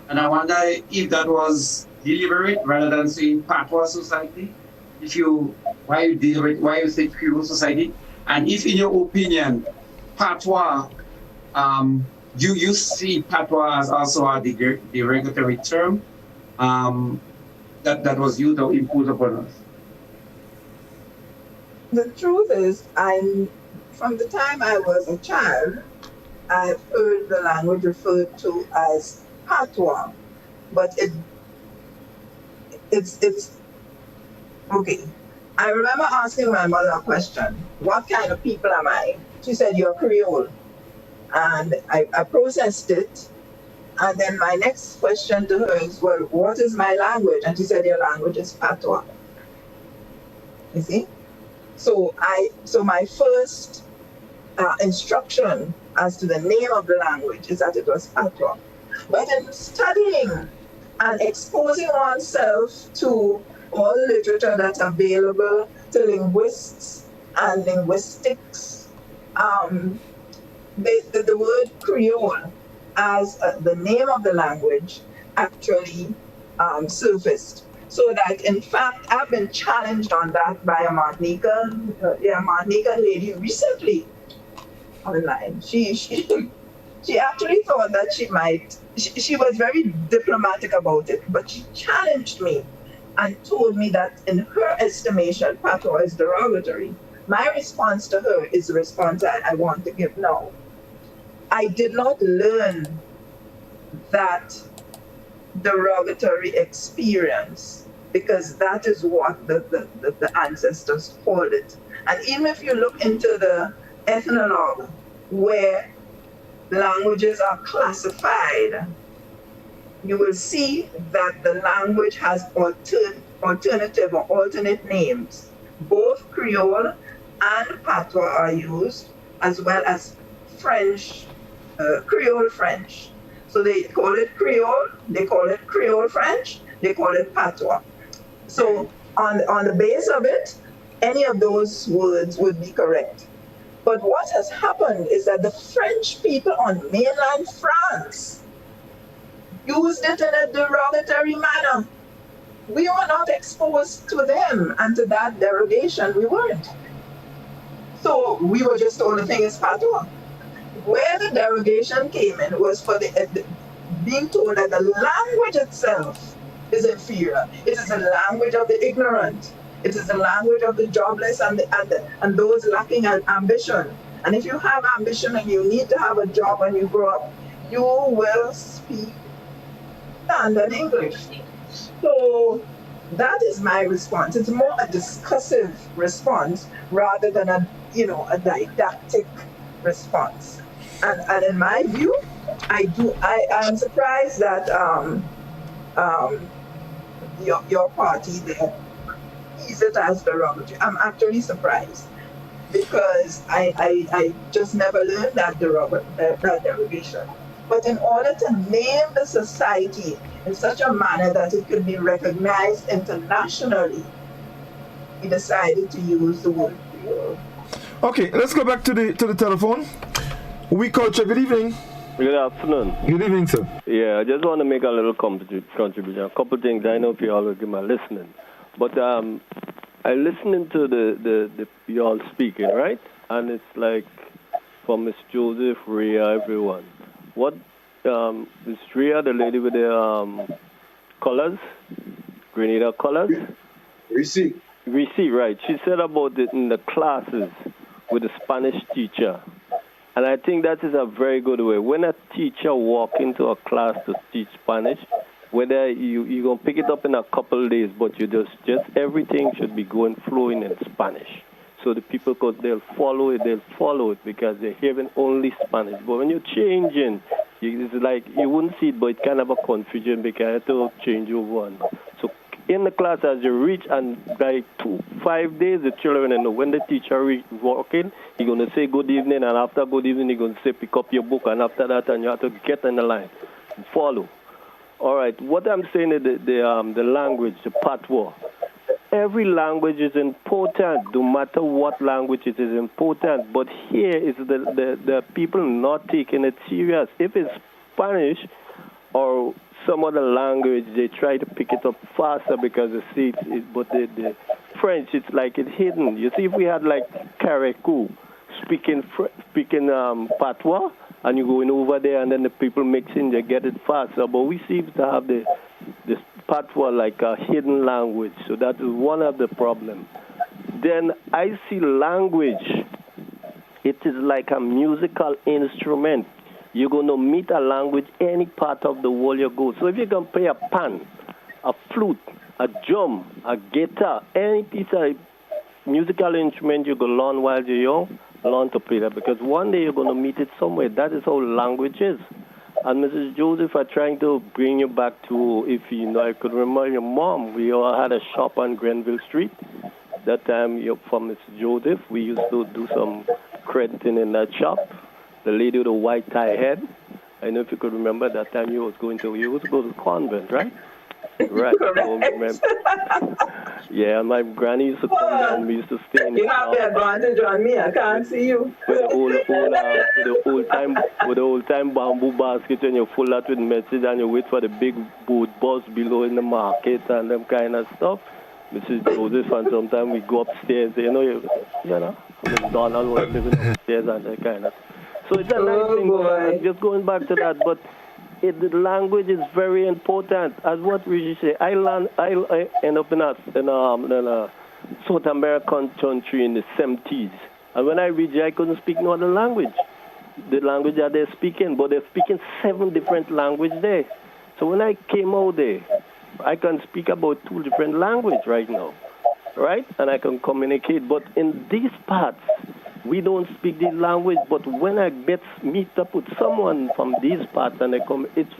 And I wonder if that was deliberate rather than saying patois society. Why you say Creole society? And if in your opinion, patois, you see patois as also a derogatory term that was used or imposed upon us? The truth is, from the time I was a child, I've heard the language referred to as patois, but it's okay. I remember asking my mother a question: "What kind of people am I?" She said, "You're Creole," and I processed it. And then my next question to her is, "Well, what is my language?" And she said, "Your language is patois." You see? So my first instruction as to the name of the language is that it was patois. But in studying and exposing oneself to all the literature that's available to linguists and linguistics, the word Creole as the name of the language actually surfaced. So that, in fact, I've been challenged on that by a Martinican lady recently online. She actually thought that she was very diplomatic about it, but she challenged me and told me that in her estimation, patois is derogatory. My response to her is the response I want to give now. I did not learn that derogatory experience because that is what the ancestors called it. And even if you look into the ethnologue where languages are classified, you will see that the language has alternative or alternate names. Both Creole and patois are used, as well as French, Creole French. So they call it Creole, they call it Creole French, they call it patois. So on the base of it, any of those words would be correct. But what has happened is that the French people on mainland France used it in a derogatory manner. We were not exposed to them, and to that derogation we weren't. So we were just told the thing is patois. Where the derogation came in was for being told that the language itself is inferior. It is the language of the ignorant. It is the language of the jobless and those lacking an ambition. And if you have ambition and you need to have a job when you grow up, you will speak standard English. So that is my response. It's more a discussive response rather than a didactic response. And in my view, I am surprised that your party there sees it as derogatory. I'm actually surprised because I just never learned that derogation. But in order to name the society in such a manner that it could be recognized internationally, we decided to use the word Creole. Okay, let's go back to the telephone. OUI Culture, good evening. Good afternoon. Good evening, sir. Yeah, I just want to make a little contribution. A couple things. I know if you all will give my listening. But I listening to the you all speaking, right? And it's like from Miss Joseph, Rhea, everyone. What Miss Rhea, the lady with the colors, Grenada colors? Reece, right. She said about it in the classes with the Spanish teacher. And I think that is a very good way. When a teacher walk into a class to teach Spanish, whether you're going to pick it up in a couple of days, but you just everything should be flowing in Spanish. So the people, they'll follow it because they're hearing only Spanish. But when you're changing, it's like you wouldn't see it, but it kind of a confusion because you have to change over one. So in the class, as you reach, and by 5 days, the children know when the teacher walk in, he's going to say good evening, and after good evening, he's going to say pick up your book, and after that, and you have to get in the line and follow. All right, what I'm saying is the language, the patois. Every language is important, no matter what language it is important. But here is the people not taking it serious. If it's Spanish or some other language, they try to pick it up faster because they see it. But the French, it's like it's hidden. You see, if we had like Carreco speaking patois, and you're going over there, and then the people mixing, they get it faster. But we seem to have this patois like a hidden language, so that is one of the problems. Then I see language, it is like a musical instrument. You're going to meet a language any part of the world you go. So if you can play a pan, a flute, a drum, a guitar, any piece of musical instrument you can learn while you're young, learn to play that, because one day you're going to meet it somewhere. That is how language is. And Mrs. Joseph, I'm trying to bring you back to, if you know, I could remember your mom. We all had a shop on Grenville Street. That time, for Miss Joseph, we used to do some crediting in that shop. The lady with the white tie head. I know if you could remember that time you was going to go to the convent, right? Right. Yeah, my granny used to come down. We used to stay in the You have the advantage on me. I can't see you. with the old time bamboo basket, and you full that with message, and you wait for the big boat bus below in the market and them kind of stuff. Mrs. Joseph, and sometimes we go upstairs. Miss Donald was living upstairs and that kind of. So it's a nice thing. Just going back to that, but. The language is very important. As what Reece said, I end up in a South American country in the 70s. And when I reach there, I couldn't speak no other language. The language that they're speaking, but they're speaking 7 different languages there. So when I came out there, I can speak about 2 different languages right now, right? And I can communicate. But in these parts, we don't speak the language, but when I meet up with someone from these parts and they come, it's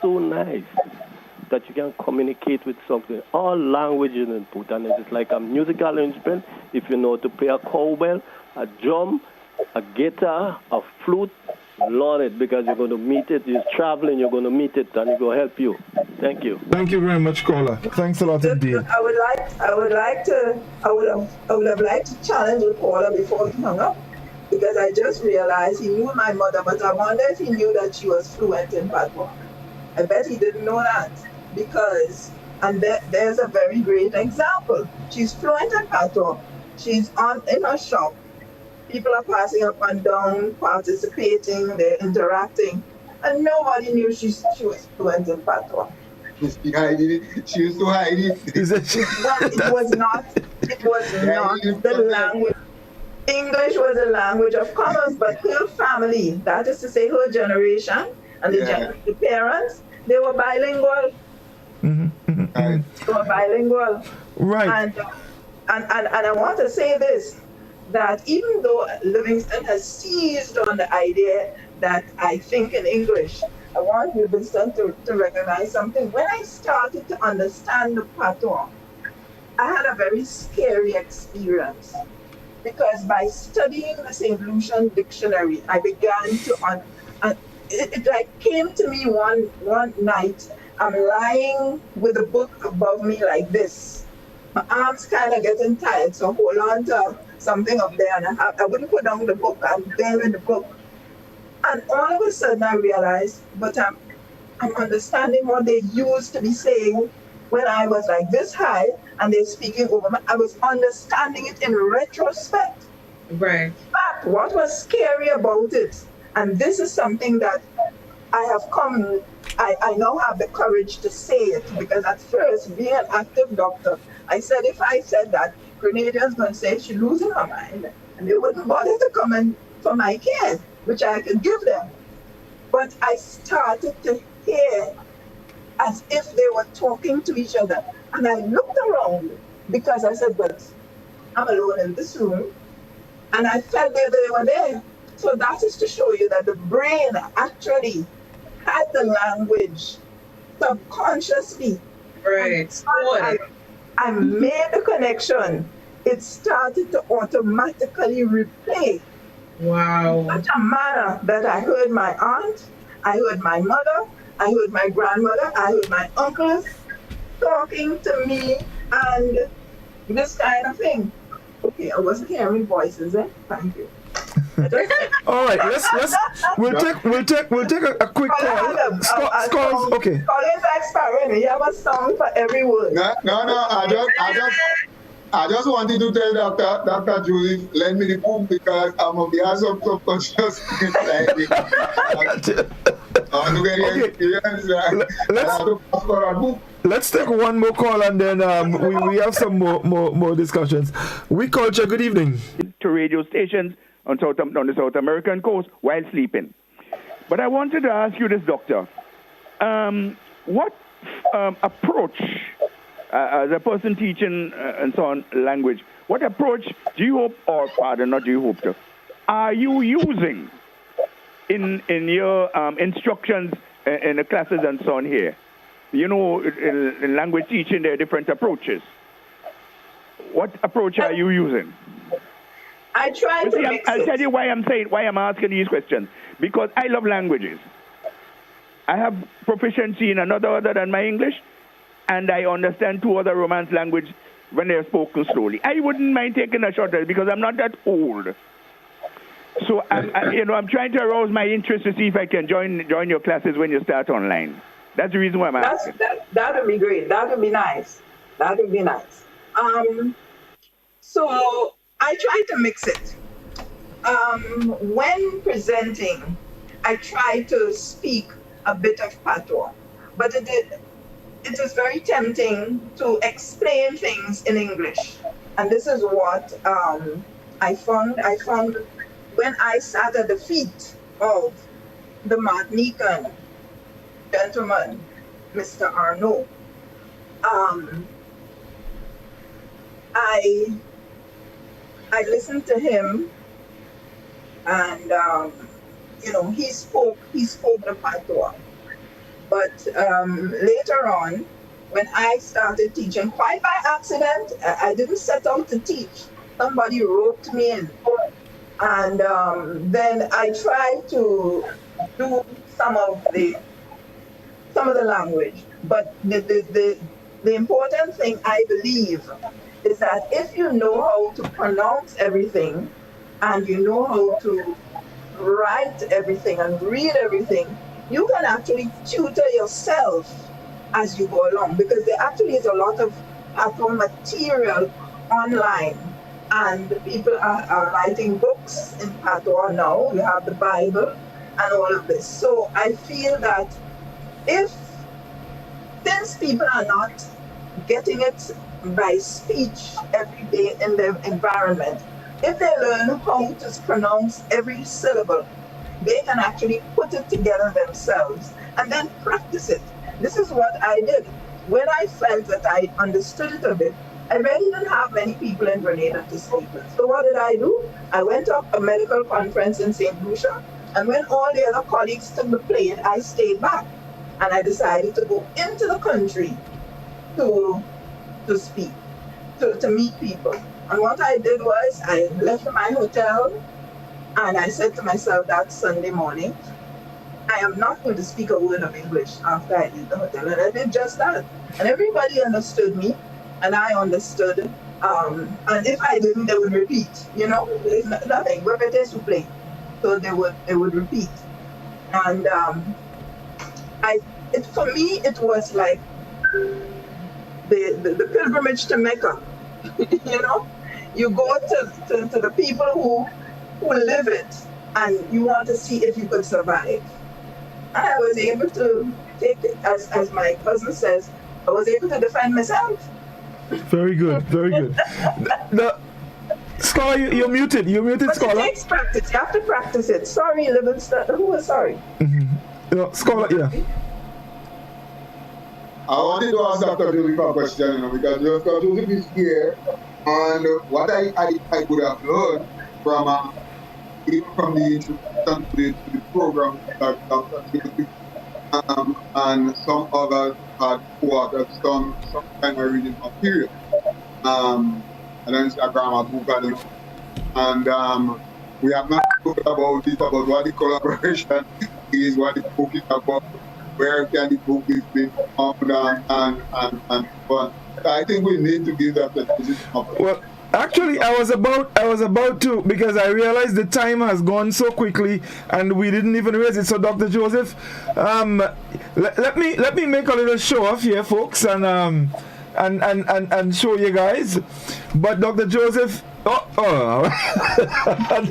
so nice that you can communicate with something. All language is important. It's like a musical instrument. If you know to play a cowbell, a drum, a guitar, a flute, learn it because you're going to meet it. You're traveling, you're going to meet it, and it's going to help you. Thank you. Thank you very much, caller. Thanks a lot indeed. I would have liked to challenge the caller before he hung up, because I just realized he knew my mother, but I wonder if he knew that she was fluent in Patois. I bet he didn't know that, because, there's a very great example. She's fluent in Patois. She's in her shop. People are passing up and down, participating, they're interacting, and nobody knew she was fluent in Patois. She used to hide it. It was not the language. English was a language of commerce, but her family, that is to say her generation, and the parents, they were bilingual. They were bilingual. Right. And I want to say this, that even though Livingston has seized on the idea that I think in English, I want Livingston to recognize something. When I started to understand the Patois, I had a very scary experience, because by studying the St. Lucian dictionary, I began to, it like came to me one night. I'm lying with a book above me like this. My arms kind of getting tired, so hold on to something up there, and I wouldn't put down the book. I'm there in the book, and all of a sudden I realized, but I'm understanding what they used to be saying when I was like this high, and they're speaking over me. I was understanding it in retrospect. Right. But what was scary about it, and this is something that I now have the courage to say it, because at first, being an active doctor, I said if I said that, Grenadians going to say she's losing her mind, and they wouldn't bother to come in for my care, which I could give them. But I started to hear as if they were talking to each other, and I looked around, because I said, but I'm alone in this room, and I felt that they were there. So that is to show you that the brain actually had the language subconsciously. Right. I made the connection. It started to automatically replay. Wow. Such a manner that I heard my aunt, I heard my mother, I heard my grandmother, I heard my uncles talking to me, and this kind of thing. Okay, I wasn't hearing voices, Thank you. All right, we'll take a quick call. Scores, okay. Collins experiment. You have a song for every word. No. I just wanted to tell Dr. Joseph, lend me the book, because I'm on the ass of subconscious. Let's take one more call, and then we have some more discussions. We Culture, good evening. To radio stations on the South American coast while sleeping. But I wanted to ask you this, doctor. What approach, as a person teaching and so on language, what approach do you hope, or pardon, not do you hope to, are you using in your instructions in the classes and so on here? You know, in language teaching, there are different approaches. What approach are you using? I try to mix I'll it. tell you why I'm asking these questions. Because I love languages. I have proficiency in another other than my English, and I understand 2 other Romance languages when they're spoken slowly. I wouldn't mind taking a shot at it because I'm not that old. So I'm trying to arouse my interest to see if I can join your classes when you start online. That's the reason why I'm asking. That would be great. That would be nice. That would be nice. So I try to mix it. When presenting, I try to speak a bit of patois, but it is very tempting to explain things in English. And this is what I found. I found when I sat at the feet of the Martinican gentleman, Mr. Arnaud, I listened to him, and he spoke the patois. But later on, when I started teaching, quite by accident, I didn't set out to teach. Somebody roped me in, and then I tried to do some of the language. But the important thing, I believe, is that if you know how to pronounce everything, and you know how to write everything and read everything, you can actually tutor yourself as you go along, because there actually is a lot of patois material online, and people are writing books in patois now. You have the Bible and all of this. So I feel that since people are not getting it by speech every day in their environment, if they learn how to pronounce every syllable, they can actually put it together themselves and then practice it. This is what I did. When I felt that I understood it a bit, I really didn't have many people in Grenada to speak with. So what did I do? I went to a medical conference in St. Lucia, and when all the other colleagues took the plane, I stayed back. And I decided to go into the country to speak, to meet people. And what I did was I left my hotel, and I said to myself that Sunday morning, I am not going to speak a word of English after I leave the hotel. And I did just that. And everybody understood me, and I understood. And if I didn't, they would repeat. There's nothing. Répétez s'il vous plaît. So they would repeat. And for me, it was like the pilgrimage to Mecca. You go to the people who live it, and you want to see if you could survive. And I was able to take it, as my cousin says, I was able to defend myself. Very good, very good. Scholar, you're muted. You're muted, but Scholar. It takes practice. You have to practice it. Sorry, Livingston. Who was sorry? Mm-hmm. Scholar, yeah. I wanted to ask Dr. Joseph a question, because Dr. Joseph is here, and what I could have learned from the introduction to the program that Dr. Joseph and some others had co-authored some kind of reading material, and Instagram book, and we have not talked about it, about what the collaboration is, what the book is about, where can the book is being found, and but I think we need to give that the well. Actually, I was about to, because I realized the time has gone so quickly and we didn't even raise it. So, Dr. Joseph, let me make a little show off here, folks, and show you guys. But Dr. Joseph,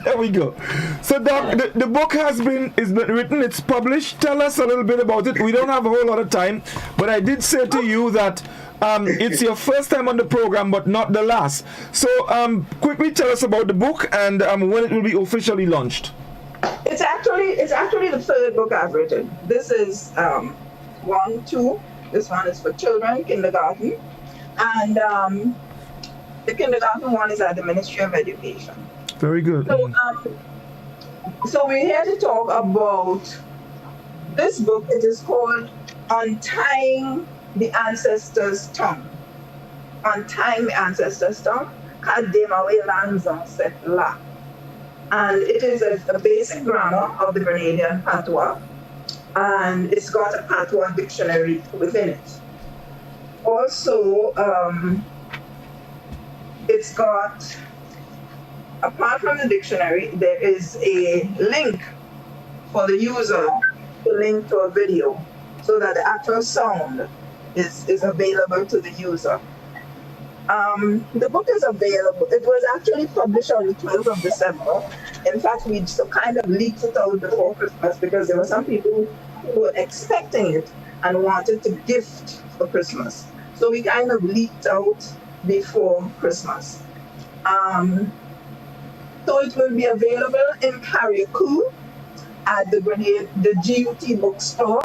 there we go. So, Doc, the book has been written. It's published. Tell us a little bit about it. We don't have a whole lot of time, but I did say to you that it's your first time on the program, but not the last. So, quickly tell us about the book and when it will be officially launched. It's actually the third book I've written. This is 1, 2. This one is for children, kindergarten, and the kindergarten one is at the Ministry of Education. Very good. So we're here to talk about this book. It is called Untying the Ancestors' Tongue. on time ancestors tongue, Kademawe Lanzon Set La. And it is a basic grammar of the Grenadian patois, and it's got a patois dictionary within it. Also, it's got, apart from the dictionary, there is a link for the user to link to a video so that the actual sound is available to the user. The book is available. It was actually published on the 12th of December. In fact, we just kind of leaked it out before Christmas because there were some people who were expecting it and wanted to gift for Christmas. So we kind of leaked out before Christmas. So it will be available in Carriacou at the GUT bookstore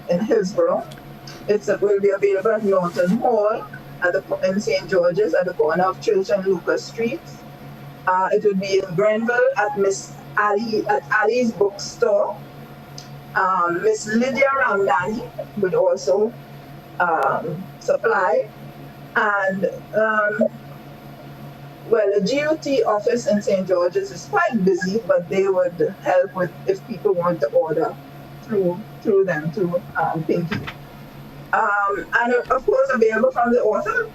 in Hillsborough. It will be available at Norton Hall in St. George's at the corner of Church and Lucas Street. It will be in Grenville at Ali's bookstore. Miss Lydia Ramdani would also supply. And the GUT office in St. George's is quite busy, but they would help with if people want to order through them to Pinky. And of course available from the author,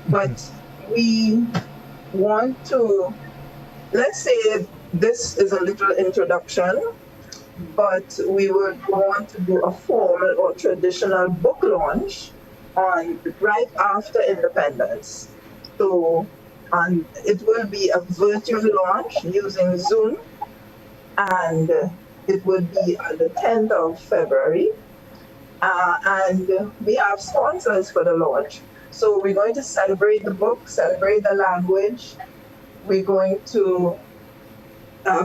but we want to, let's say this is a little introduction, but we would want to do a formal or traditional book launch right after independence. So it will be a virtual launch using Zoom, and it would be on the 10th of February. And we have sponsors for the launch. So we're going to celebrate the book, celebrate the language. We're going to,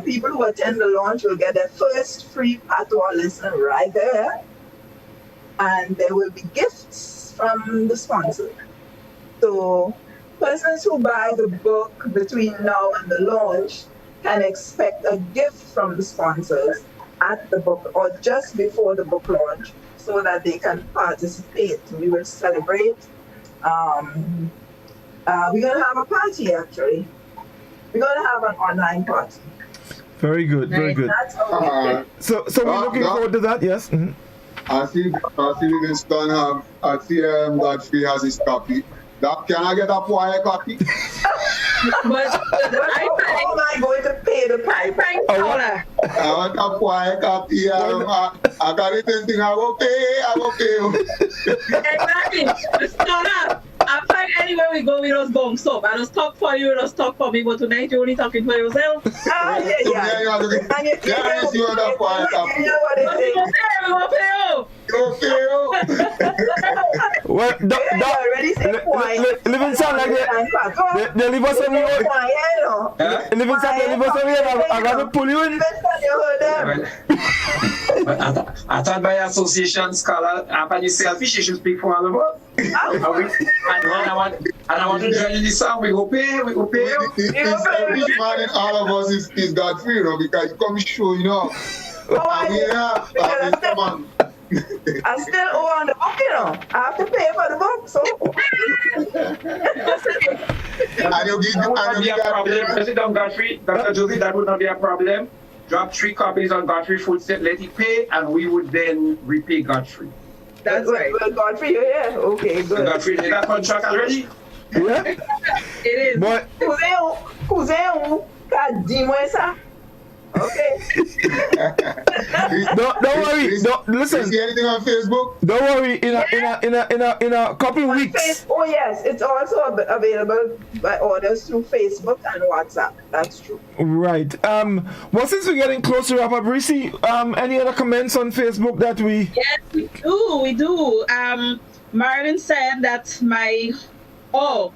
people who attend the launch will get their first free patois lesson right there. And there will be gifts from the sponsor. So persons who buy the book between now and the launch can expect a gift from the sponsors at the book or just before the book launch, so that they can participate. We will celebrate. We're going to have a party, actually. We're going to have an online party. Very good, very good. So we're looking forward to that, yes? Mm-hmm. I see Livingston I see Godfrey has his copy. Can I get a quiet copy? But how am I going to pay the pipe? I want a quiet copy. I got it anything I will pay. Exactly. Stop up. I find anywhere we go, we just bump up. I just talk for you, just talk for me, but tonight you're only talking for yourself. Yeah. You want a quiet copy. You know what it is. We won't pay you. Well, Livingston, like they leave us on the Livingston, they leave us on the I'm going to pull you in. I thought by association scholar, I'm selfish, you should speak for all of us. And I want to join in this song. We go pay. The selfish man in all of us is Godfrey, because he comes show, Come on. I still owe on the book, I have to pay for the book, so. That would not be a problem, President Godfrey. Dr. Josie, that would not be a problem. Drop 3 copies on Godfrey Footstep, let it pay, and we would then repay Godfrey. That's right. Well, Godfrey, you're here. Okay, good. Godfrey, is that contract already? Yeah. It is. But Cousin, dis-moi ça. Okay. Don't worry. Listen. You see anything on Facebook? Don't worry. In a couple of weeks. Oh yes, it's also available by orders through Facebook and WhatsApp. That's true. Right. Well, since we're getting close to wrap up, Reece, any other comments on Facebook that we? Yes, we do. Marilyn said that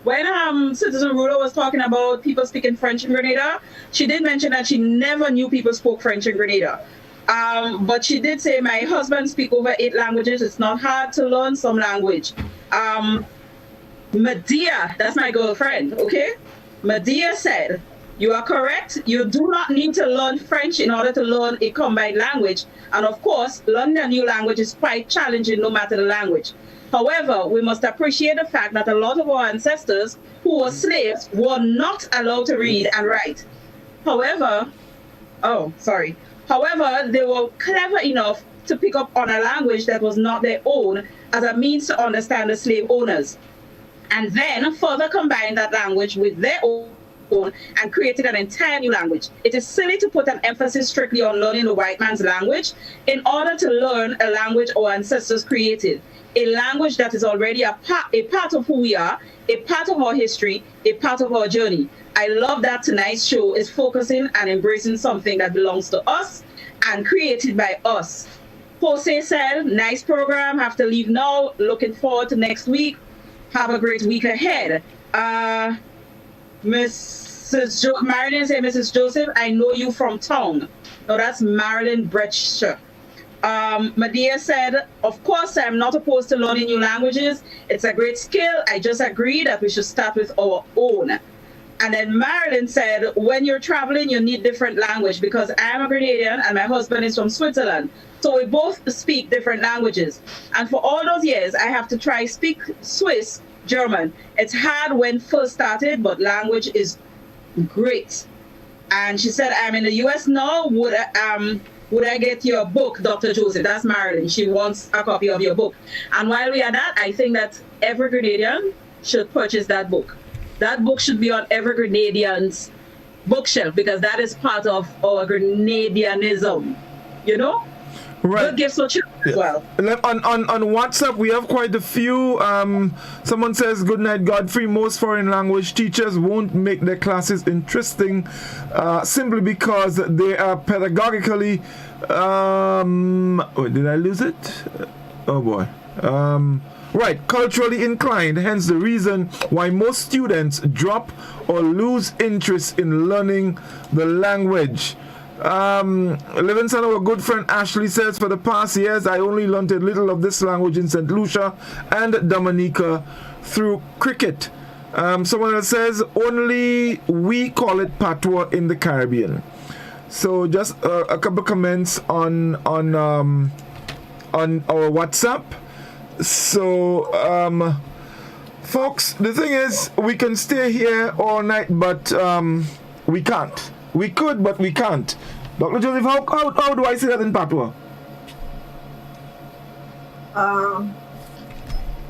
when Citizen Ruler was talking about people speaking French in Grenada, she did mention that she never knew people spoke French in Grenada. But she did say, my husband speaks over 8 languages. It's not hard to learn some language. Medea, that's my girlfriend, okay? Medea said, you are correct. You do not need to learn French in order to learn a combined language. And of course, learning a new language is quite challenging no matter the language. However, we must appreciate the fact that a lot of our ancestors who were slaves were not allowed to read and write. However, they were clever enough to pick up on a language that was not their own as a means to understand the slave owners, and then further combine that language with their own and created an entire new language. It is silly to put an emphasis strictly on learning the white man's language in order to learn a language our ancestors created, a language that is already a part of who we are, a part of our history, a part of our journey. I love that tonight's show is focusing and embracing something that belongs to us and created by us. Jose said, nice program, have to leave now, looking forward to next week. Have a great week ahead. Marilyn said, Mrs. Joseph, I know you from town. No, that's Marilyn Bretcher. Medea said, of course, I'm not opposed to learning new languages. It's a great skill. I just agree that we should start with our own. And then Marilyn said, when you're traveling, you need different language because I am a Grenadian and my husband is from Switzerland. So we both speak different languages. And for all those years, I have to try speak Swiss German. It's hard when first started, but language is great. And she said, I'm in the US now. Would I get your book, Dr. Joseph? That's Marilyn. She wants a copy of your book. And while we are at, I think that every Grenadian should purchase that book. That book should be on every Grenadian's bookshelf because that is part of our Grenadianism, you know? Right. Good gifts for children as well. On WhatsApp, we have quite a few. Someone says, good night, Godfrey. Most foreign language teachers won't make their classes interesting simply because they are pedagogically... did I lose it? Oh, boy. Right, culturally inclined, hence the reason why most students drop or lose interest in learning the language. Livingston, our good friend Ashley says, for the past years, I only learned a little of this language in St. Lucia and Dominica through cricket. Someone else says, only we call it patois in the Caribbean. So just a couple comments on our WhatsApp. So, folks, the thing is, we can stay here all night, but we can't. We could, but we can't. Dr. Joseph, how do I say that in patois?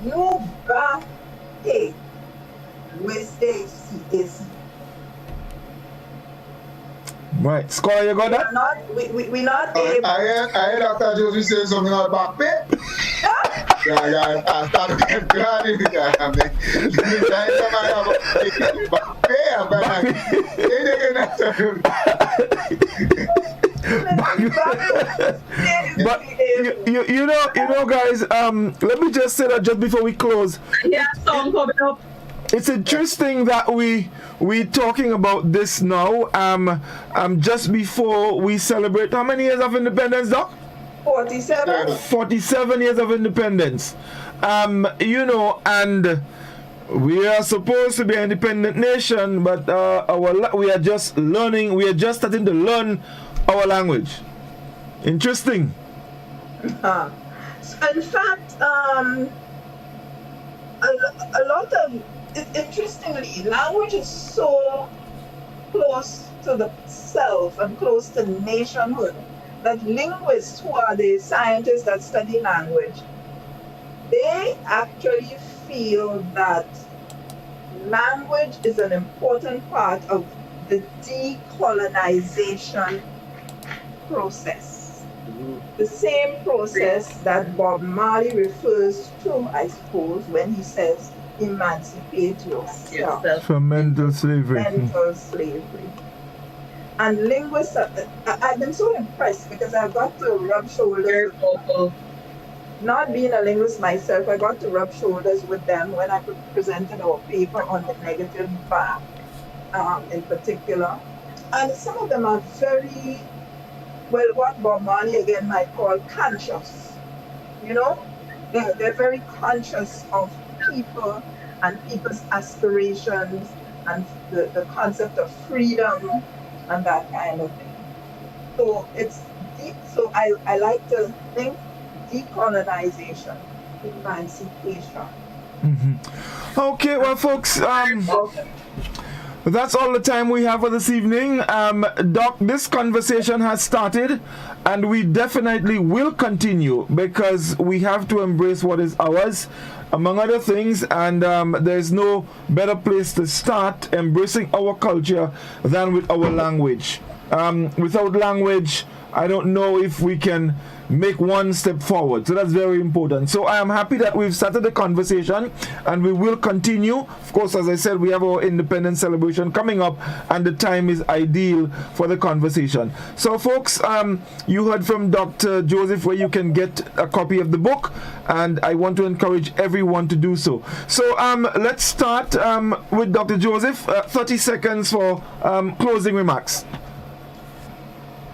You got it. Right, Scholar, you got that? We're not able. I heard Dr. Joseph say something about back pay. I started getting glad. But you know, guys. Let me just say that just before we close. Yeah, song coming up. It's interesting that we talking about this now. Just before we celebrate how many years of independence, Doc? 47. 47 years of independence. You know, and we are supposed to be an independent nation, but we are just learning. We are just starting to learn our language. Interesting. In fact, a lot of interestingly, language is so close to the self and close to nationhood that linguists, who are the scientists that study language, they actually feel that language is an important part of the decolonization process. The same process that Bob Marley refers to, I suppose, when he says emancipate yourself from mental slavery. And linguists, I've been so impressed because I got to rub shoulders. Not being a linguist myself, I got to rub shoulders with them when I presented our paper on the negative back, in particular. And some of them are very, well, what Bob Marley again might call conscious. You know, they're very conscious of people and people's aspirations and the concept of freedom and that kind of thing. So it's deep. So I like to think decolonization emancipation. Okay, well, folks, that's all the time we have for this evening. Doc, this conversation has started, and we definitely will continue because we have to embrace what is ours, among other things, and there's no better place to start embracing our culture than with our language. Without language, I don't know if we can make one step forward. So that's very important. So I am happy that we've started the conversation and we will continue. Of course, as I said, we have our independence celebration coming up and the time is ideal for the conversation. So folks, you heard from Dr. Joseph where you can get a copy of the book, and I want to encourage everyone to do so. So let's start with Dr. Joseph. 30 seconds for closing remarks.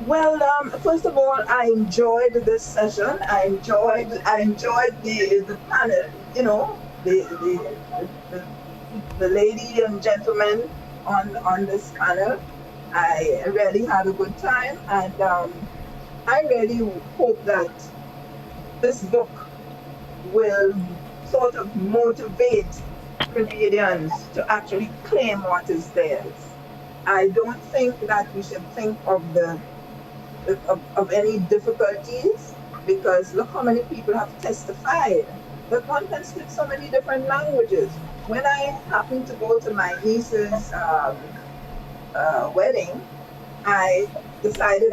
Well, first of all, I enjoyed this session. I enjoyed the panel. You know, the lady and gentlemen on this panel. I really had a good time, and I really hope that this book will sort of motivate Grenadians to actually claim what is theirs. I don't think that we should think of any difficulties, because look how many people have testified that one can speak so many different languages. When I happened to go to my niece's wedding, I decided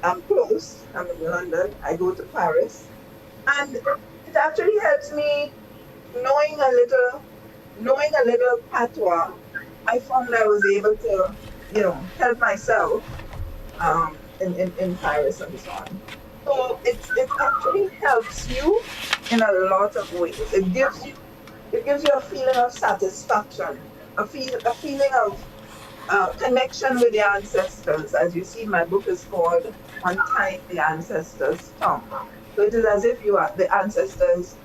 I'm close, I'm in London, I go to Paris, and it actually helps me knowing a little patois. I found I was able to, help myself in Paris and so on. So it actually helps you in a lot of ways. It gives you a feeling of satisfaction, a feeling of connection with the ancestors. As you see, my book is called Untying the Ancestors' Tongue. So it is as if you are the ancestors.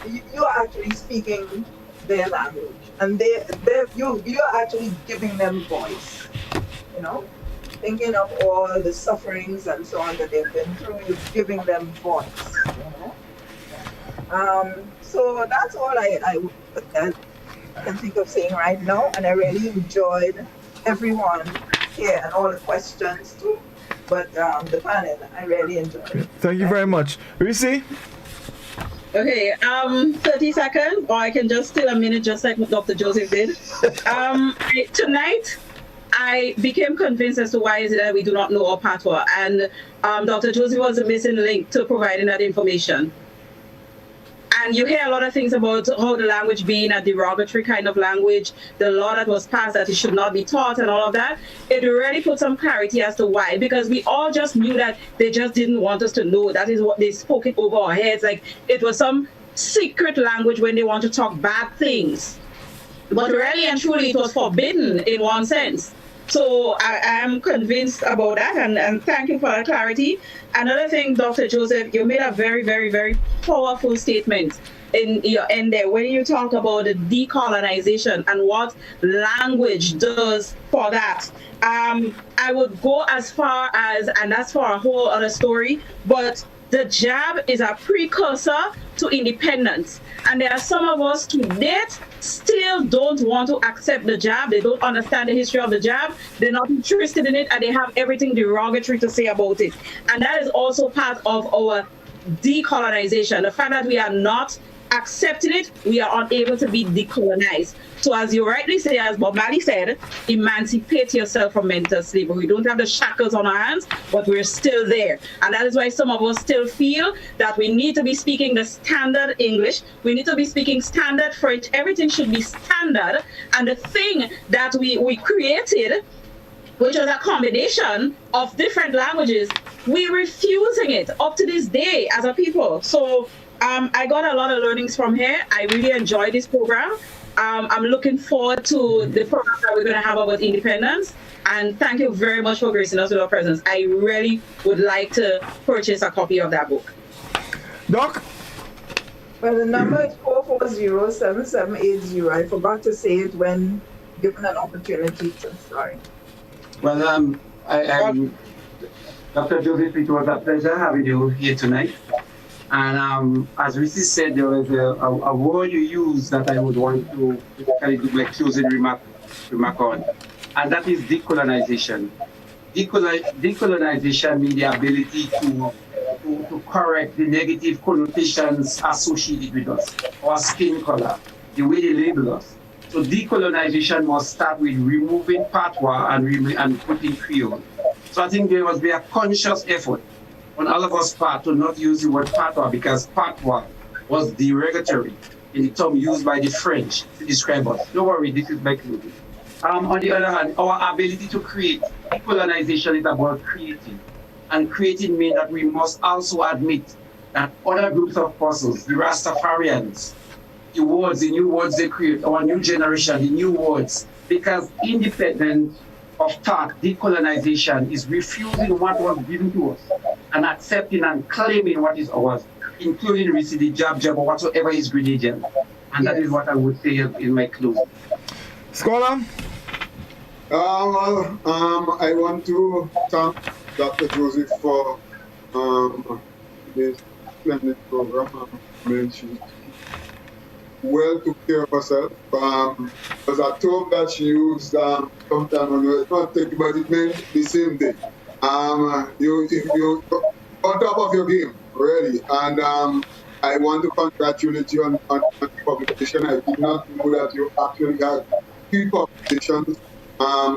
You are actually speaking their language, and you are actually giving them voice. Thinking of all the sufferings and so on that they've been through, you're giving them voice. So that's all I can think of saying right now, and I really enjoyed everyone here and all the questions too. But the panel, I really enjoyed it. Thank you very much. Reece? Okay, 30 seconds, or I can just steal a minute, just like what Dr. Joseph did. Tonight, I became convinced as to why is it that we do not know our patois, and Dr. Joseph was a missing link to providing that information. And you hear a lot of things about how the language being a derogatory kind of language, the law that was passed that it should not be taught and all of that. It really put some clarity as to why, because we all just knew that they just didn't want us to know. That is what they spoke it over our heads, like it was some secret language when they want to talk bad things. But really and truly, it was forbidden in one sense. So I am convinced about that, and thank you for that clarity. Another thing, Dr. Joseph, you made a very, very, very powerful statement in your end there when you talk about the decolonization and what language does for that. I would go as far as, and that's for a whole other story, but the jab is a precursor to independence. And there are some of us to date still don't want to accept the jab. They don't understand the history of the jab. They're not interested in it, and they have everything derogatory to say about it. And that is also part of our decolonization. The fact that we are not accepting it, we are unable to be decolonized. So as you rightly say, as Bob Marley said, emancipate yourself from mental slavery. We don't have the shackles on our hands, but we're still there. And that is why some of us still feel that we need to be speaking the standard English. We need to be speaking standard French. Everything should be standard. And the thing that we created, which was a combination of different languages, we're refusing it up to this day as a people. So I got a lot of learnings from here. I really enjoyed this program. I'm looking forward to the program that we're going to have about independence. And thank you very much for gracing us with your presence. I really would like to purchase a copy of that book. Doc? Well, the number is 440-7780. I forgot to say it when given an opportunity to. Sorry. Well, Dr. Joseph, it was a pleasure having you here tonight. And as Reece said, there was a word you used that I would want to kind of do my closing remark on, and that is decolonization. Decolonization means the ability to correct the negative connotations associated with us, our skin color, the way they label us. So decolonization must start with removing patois and putting Creole. So I think there must be a conscious effort on all of us part to not use the word patois, because patois was derogatory in the term used by the French to describe us. Don't worry, this is my clue. On the other hand, our ability to create, decolonization is about creating. And creating means that we must also admit that other groups of persons, the Rastafarians, the new words they create, our new generation, the new words, because independent of thought, decolonization is refusing what was given to us and accepting and claiming what is ours, including receiving the jab or whatsoever is Grenadian. And that is what I would say in my close. Scholar? I want to thank Dr. Joseph for this splendid program. She well took care of herself. As I told that she used some time ago, it's not taking, but it meant the same day. You on top of your game, really. And I want to congratulate you on the publication. I did not know that you actually had 3 publications,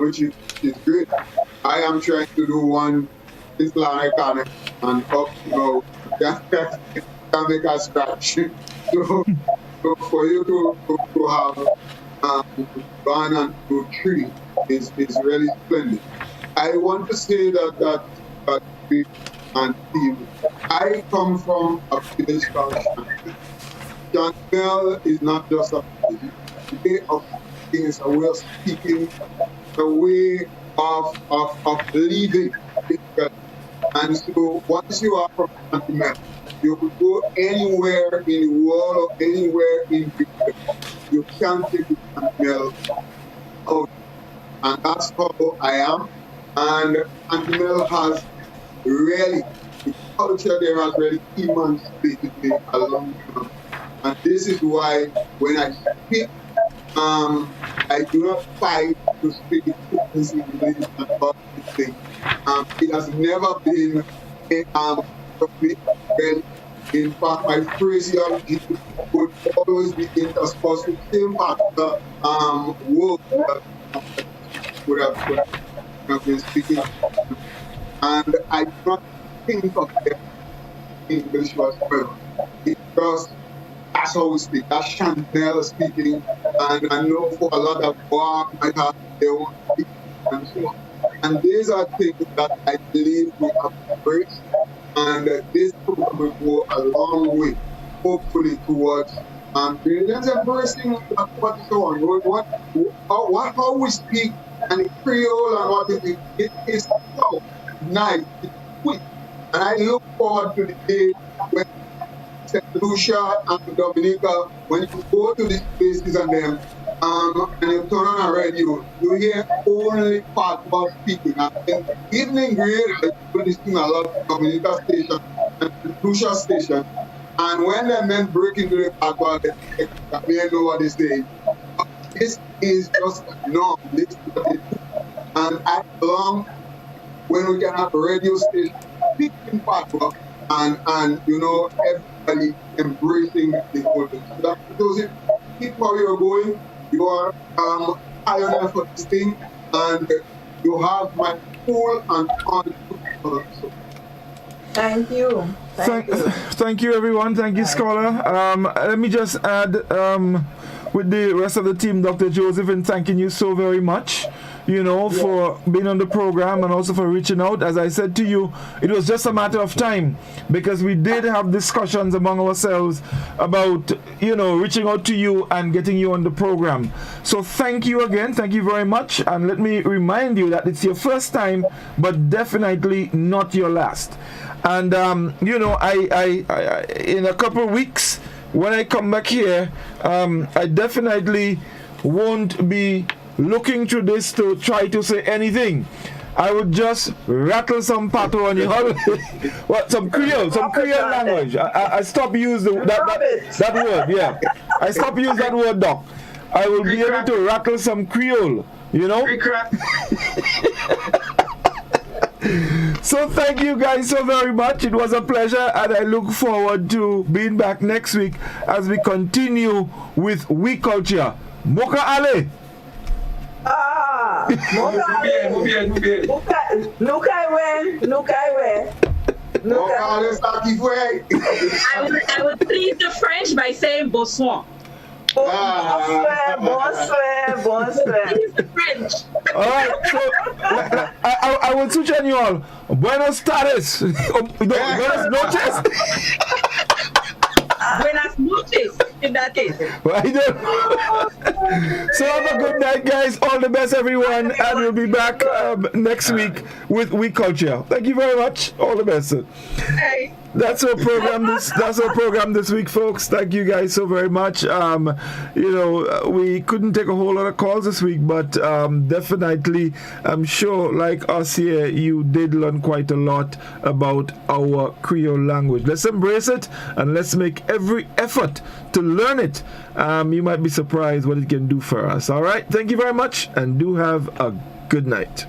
which is great. I am trying to do one Islamic and up, can make a scratch. So for you to have gone and to 3 is really splendid. I want to say that and team, I come from a village called Chantel. Chantel is not just a village. The way of speaking is a way of speaking, a way of living. And so once you are from Chantel, you could go anywhere in the world or anywhere in Britain. You can't take the Chantel out. And that's how I am. And Chantel has really, the culture there has really emancipated me a long time. And this is why when I speak, I do not fight to speak in English and about this thing. It has never been in fact, my phraseology would always be interspersed with the same part of the word that would have been speaking. And I do not think of them in English as well. It's just, that's how we speak. That's Chantel speaking. And I know for a lot of bar might have their own speaking and so on. And these are things that I believe we have embraced. And this program will go a long way, hopefully, towards Grenadians embracing what is on. How we speak and in Creole and what it is so nice, it's quick. And I look forward to the day when St. Lucia and Dominica, when you go to these places and them, and you turn on a radio, you hear only part about speaking. And in the evening grade, I listen a lot of Dominica station and Lucia station. And when the men break into the patois, they know what they say. This is just a norm. This is what they do. And at long, when we can have a radio station speaking patois, and everybody embracing the whole thing. So that's because keep where you're going. You are pioneer for this thing, and you have my full and honest support. Thank you. Thank you, everyone. Thank you, Scholar. Let me just add with the rest of the team, Dr. Joseph, and thanking you so very much, for being on the program and also for reaching out. As I said to you, it was just a matter of time because we did have discussions among ourselves about, reaching out to you and getting you on the program. So thank you again. Thank you very much. And let me remind you that it's your first time, but definitely not your last. And, I in a couple of weeks, when I come back here, I definitely won't be looking to this to try to say anything. I would just rattle some pato on you. What? Some Creole language. I stop using that word. Yeah, I stop using that word, Doc. I will be able to rattle some Creole. You know. So thank you guys so very much. It was a pleasure, and I look forward to being back next week as we continue with We Culture. Moka Ale. Moka Ale. I would please the French by saying bonsoir. Bonsoir. Please the French. All right, so I will switch on you all. Buenos tardes. Buenos noches. Buenas noches, in that case. So have a good night, guys. All the best, everyone. And we'll be back next week with We Culture. Thank you very much. All the best. Hey. That's our program this week, folks. Thank you guys so very much. We couldn't take a whole lot of calls this week, but definitely I'm sure, like us here, you did learn quite a lot about our Creole language. Let's embrace it and let's make every effort to learn it. You might be surprised what it can do for us. All right, thank you very much, and do have a good night.